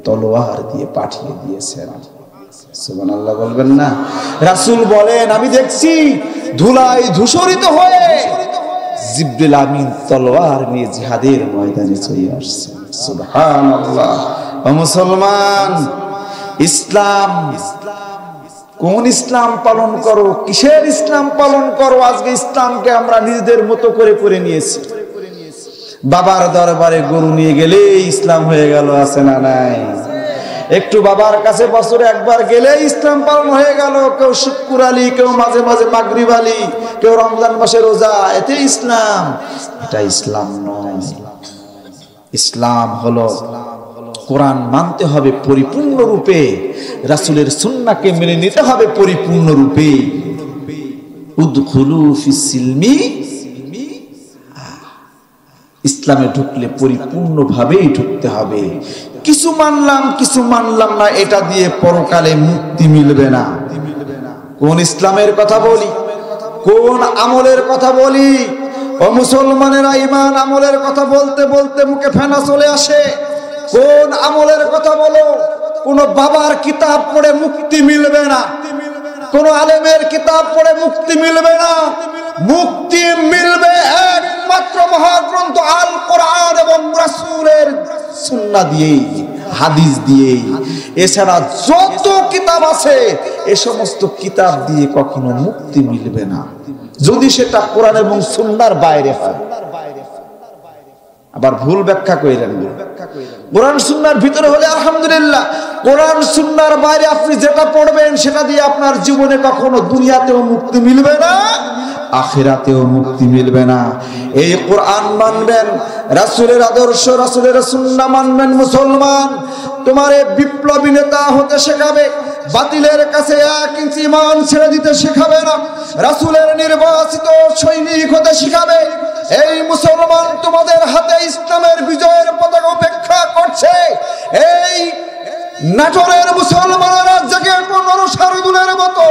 তলোয়ার দিয়ে পাঠিয়ে দিয়েছেন। সুবহানাল্লাহ বলবেন না? রাসূল বলেন, আমি দেখছি ধুলায় ধূসরিত হয়ে জিবরিল আমিন তলোয়ার নিয়ে জিহাদের ময়দানে চলে আসছেন। সুবহানাল্লাহ। ও মুসলমান, ইসলাম, কোন ইসলাম পালন করো, কিসের ইসলাম পালন করো? আজকে ইসলামকে আমরা নিজেদের মতো করে করে নিয়েছি। বাবার দরবারে গরু নিয়ে গেলে ইসলাম হয়ে গেল, আছে না নাই? একটু বাবার কাছে বছরে একবার গেলে ইসলাম পালন হয়ে গেল। কেউ শুক্র আলী, কেউ মাঝে মাঝে মাগরিব আলী, কেউ রমজান মাসে রোজা, এতে ইসলাম। এটা ইসলাম নয়। ইসলাম হলো কোরআন মানতে হবে পরিপূর্ণ রূপে, রাসূলের সুন্নাহকে মেনে নিতে হবে পরিপূর্ণ রূপে। উদখুলু ফিস সিলমি, ইসলামে ঢুকলে পরিপূর্ণভাবেই ঢুকতে হবে। কিছু মানলাম কিছু মানলাম না, এটা দিয়ে পরকালে মুক্তি মিলবে না। কোন ইসলামের কথা বলি, কোন আমলের কথা বলি? ও মুসলমানেরা, ঈমান আমলের কথা বলতে বলতে মুখে ফেনা চলে আসে। কোন আমলের কথা বলো? কোন বাবার কিতাব পড়ে মুক্তি মিলবে না, কোন আলেমের কিতাব পড়ে মুক্তি মিলবে না। মুক্তি মিলবে একমাত্র মহাগ্রন্থ আল কোরআন এবং রাসূলের সুন্নাহ দিয়েই, হাদিস দিয়েই। এছাড়া যত কিতাব আছে, এ সমস্ত কিতাব দিয়ে কখনো মুক্তি মিলবে না, যদি সেটা কোরআন এবং সুন্নাহর বাইরে হয়। আবার ভুল ব্যাখ্যা কইলেন না। কোরআন সুন্নাহর ভিতরে হলে আলহামদুলিল্লাহ, কোরআন সুন্নাহর বাইরে আপনি যেটা পড়বেন সেটা দিয়ে আপনার জীবনে কখনো দুনিয়াতেও মুক্তি মিলবে না, আখিরাতেও মুক্তি মিলবে না। এই কোরআন মানবেন, রাসূলের আদর্শ, রাসূলের সুন্নাহ মানবেন। মুসলমান, তোমারে বিপ্লবী নেতা হতে শেখাবে, বাতিলের কাছে 1 ইঞ্চি ঈমান ছেড়ে দিতে শেখাবে না। রাসূলের নির্বাচিত সৈনিক হতে শেখাবে। এই মুসলমান, তোমাদের হাতে ইসলামের বিজয়ের পতাকা অপেক্ষা করছে। এই নাটোরের মুসলমানেরা জেগে নরসারদুলের মতো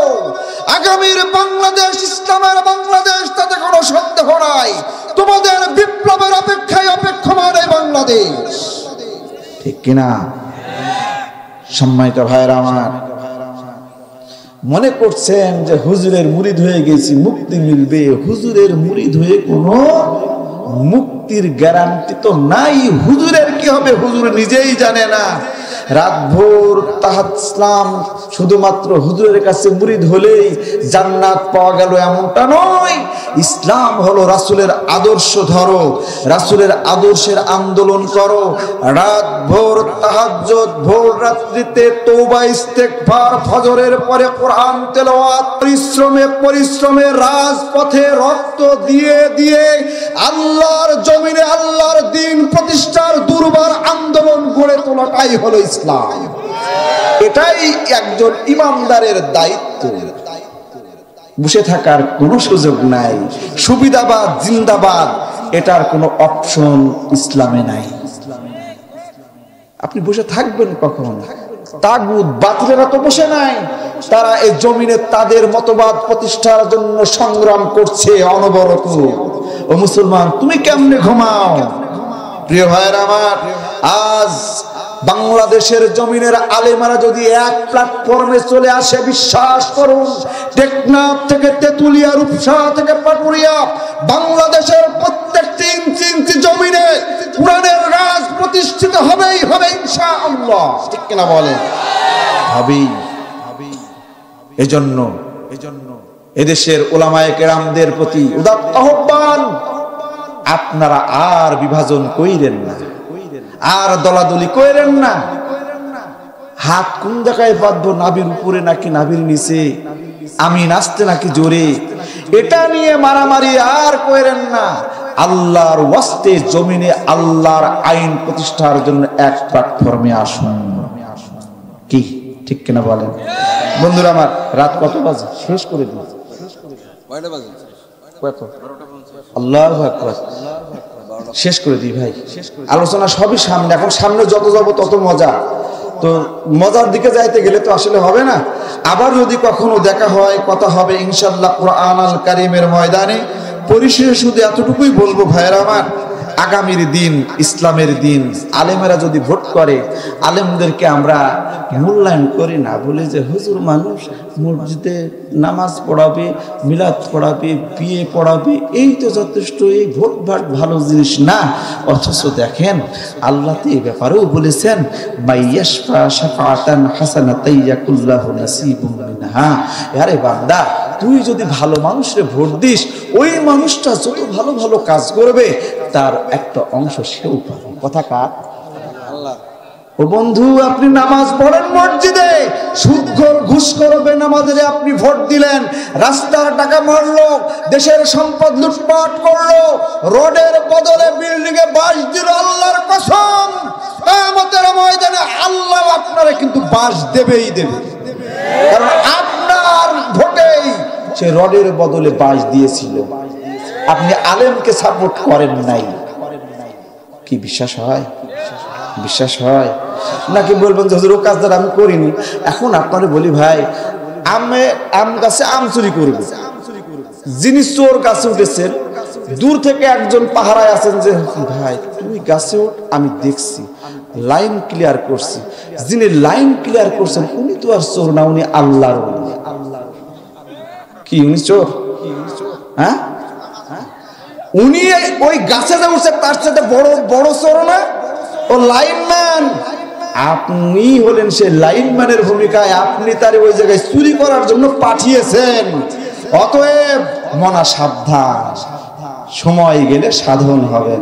আগামীর বাংলাদেশ, ইসলামের বাংলাদেশ, তাতে কোনো সন্দেহ নাই। তোমাদের বিপ্লবের অপেক্ষায় অপেক্ষমান এই বাংলাদেশ, ঠিক কিনা? সম্মানিত ভাইরা আমার, মনে করছেন যে হুজুরের মুরিদ হয়ে গেছি মুক্তি মিলবে। হুজুরের মুরিদ হয়ে কোনো মুক্তির গ্যারান্টি তো নাই। হুজুরের কি হবে হুজুর নিজেই জানে না। রাতভর তাহাজ্জুদ, শুধুমাত্র হুজুরের কাছে মুরিদ হলেই জান্নাত পাওয়া গেল এমনটা নয়। ইসলাম হলো রাসূলের আদর্শ ধরো, রাসূলের আদর্শের আন্দোলন করো। রাতভর তাহাজ্জুদ, ভোর রাত্রিতে তওবা ইস্তেগফার, ফজরের পরে কোরআন তেলাওয়াত, পরিশ্রমে পরিশ্রমে রাজপথে রক্ত দিয়ে দিয়ে আল্লাহর জমিনে আল্লাহর দ্বীন প্রতিষ্ঠার দুর্বার আন্দোলন গড়ে তোলাটাই হলো ইসলাম। এটাই একজন ইমানদারের দায়িত্ব। বসে থাকার কোনো সুযোগ নাই। সুবিধাবাদ, জিন্দাবাদ, এটার কোনো অপশন ইসলামে নাই। আপনি বসে থাকবেন কখন? তাগুত বাতিলেরা তো বসে নাই, তারা এই জমিনে তাদের মতবাদ প্রতিষ্ঠার জন্য সংগ্রাম করছে অনবরত। ও মুসলমান, তুমি কেমনে ঘুমাও? প্রিয় ভাইরা আমার, আজ বাংলাদেশের জমিনের আলেমারা যদি এক প্ল্যাটফর্মে চলে আসে, বিশ্বাস করুন, টেকনাফ থেকে তেতুলিয়া, রূপসা থেকে পাটুরিয়া, বাংলাদেশের প্রত্যেকটি ইঞ্চি ইঞ্চি জমিনে কোরআনের রাজ প্রতিষ্ঠিত হবেই হবে ইনশাআল্লাহ। ঠিক কিনা বলেন? হবেই। এজন্য এদেশের উলামায়ে কেরামদের প্রতি উদাত্ত আহ্বান, আপনারা আর বিভাজন কইরেন না, আর দলাদলি কইরেন না। হাত কোন জায়গায় বাঁধবো, নাভির উপরে নাকি নাভির নিচে, আমি নাচতে নাকি জোরে, এটা নিয়ে মারামারি আর কইরেন না। আল্লাহর ওয়াস্তে জমিনে আল্লাহর আইন প্রতিষ্ঠার জন্য এক প্ল্যাটফর্মে আসুন। কি ঠিক কিনা বলেন? বন্ধুরা আমার, রাত কত বাজে? শেষ করে দিন। আল্লাহু আকবার, শেষ করে দিই ভাই। আলোচনা সবই সামনে, এখন সামনে যত যাব তত মজা। তো মজার দিকে যাইতে গেলে তো আসলে হবে না। আবার যদি কখনো দেখা হয়, কথা হবে ইনশাআল্লাহ কোরআন আল কারীমের ময়দানে। পরিশেষে শুধু এতটুকুই বলবো ভাইরা আমার, আগামীর দিন, ইসলামের দিন, আলেমেরা যদি ভোট করে, আলেমদেরকে আমরা মূল্যায়ন করি না, বলি যে হুজুর মানুষ মসজিদে নামাজ পড়াবে, মিলাদ পড়াবে, বিয়ে পড়াবে, এই তো যথেষ্ট, এই ভোট ভাট ভালো জিনিস না। অথচ দেখেন আল্লাহ তো এই ব্যাপারেও বলেছেন, মাইয়াশফা শাফাআতান হাসানাতান ইয়াকুল্লাহু নাসিবুম মিনহা। আরে বান্দা, তুই যদি ভালো মানুষরে ভোট দিস, ওই মানুষটা যত ভালো ভালো কাজ করবে তার একটা অংশ সেও পাবে। কথা কার? আল্লাহ। ও বন্ধু, আপনি নামাজ পড়েন মসজিদে, সুদখোর ঘুষখোর বেনামাজিরে আপনি ভোট দিলেন, রাস্তার টাকা মারলো, দেশের সম্পদ লুটপাট করলো, রোডের বদলে বিল্ডিং এ বাস দিল, আল্লাহর কসম কিয়ামতের ময়দানে আল্লাহ আপনারে কিন্তু বাস দেবেই দেবে। কারণ আপনার ভোটেই সে রোডের বদলে বাস দিয়েছিল, আপনি আলেমকে সাপোর্ট করেন নাই। কি বিশ্বাস হয়? বিশ্বাস হয় নাকি বলবেন যে হুজুর ও কাজটা আমি করিনি? এখন আপনারে বলি ভাই, আম গাছে আম চুরি করবে, যিনি চোর গাছে উঠেছেন, দূর থেকে একজন পাহারায় আছেন যে ভাই তুমি গাছে ওঠ, আমি দেখছি, লাইন ক্লিয়ার করছি। যিনি লাইন ক্লিয়ার করছেন উনি তো আর চোর না, উনি আল্লাহর ওলি। কি উনি চোর? হ্যাঁ, উনি ওই গাছে যে উঠছে তার সাথে বড় বড় চোর না, ও লাইনম্যান। আপনি হলেন সে লাইনম্যানের ভূমিকায়, আপনি তার ওই জায়গায় চুরি করার জন্য পাঠিয়েছেন। অতএব মনা সাবধান, সময় গেলে সাধন হবে।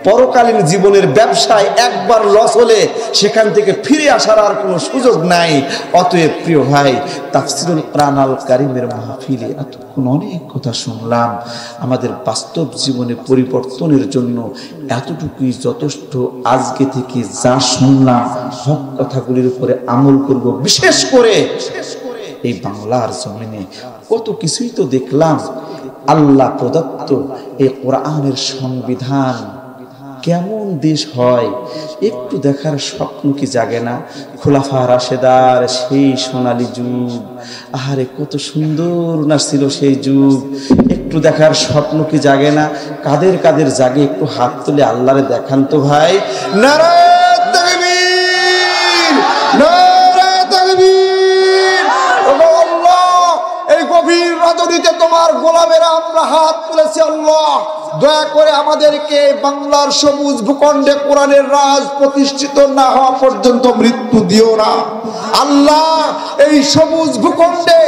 পরকালীন জীবনের ব্যবসায় একবার লস হলে সেখান থেকে ফিরে আসার আর কোনো সুযোগ নাই। অতএব প্রিয় ভাই, তাফসীরুল কোরআন আল কারীমের মাহফিলে এতক্ষণ অনেক কথা শুনলাম। আমাদের বাস্তব জীবনে পরিবর্তনের জন্য এতটুকুই যথেষ্ট। আজকে থেকে যা শুনলাম সব কথাগুলির উপরে আমল করব। বিশেষ করে এই বাংলার জমিনে কত কিছুই তো দেখলাম, আল্লাহ প্রদত্ত এই কোরআনের সংবিধান কেমন দেশ হয় একটু দেখার স্বপ্ন কি জাগে না? খোলাফা রাশেদার সেই সোনালী যুগ, আহারে কত সুন্দর না ছিল সেই যুগ, একটু দেখার স্বপ্ন কি জাগে না? কাদের কাদের জাগে একটু হাত তুলে আল্লাহরে দেখান তো ভাই। নারায়ে তাকবীর, নারায়ে তাকবীর। ওগো আল্লাহ, এই গভীর রজনীতে তোমার গোলামেরা আমরা হাত তুলেছি। আল্লাহ দয়া করে আমাদেরকে বাংলার সবুজ ভূখণ্ডে কোরআনের রাজ প্রতিষ্ঠিত না হওয়া পর্যন্ত মৃত্যু দিও না। আল্লাহ এই সবুজ ভূখণ্ডে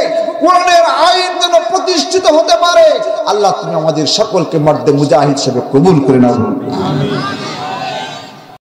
কোরআনের আইন যেন প্রতিষ্ঠিত হতে পারে। আল্লাহ তুমি আমাদের সকলকে মর্দে মুজাহিদ হিসেবে কবুল করে নাও।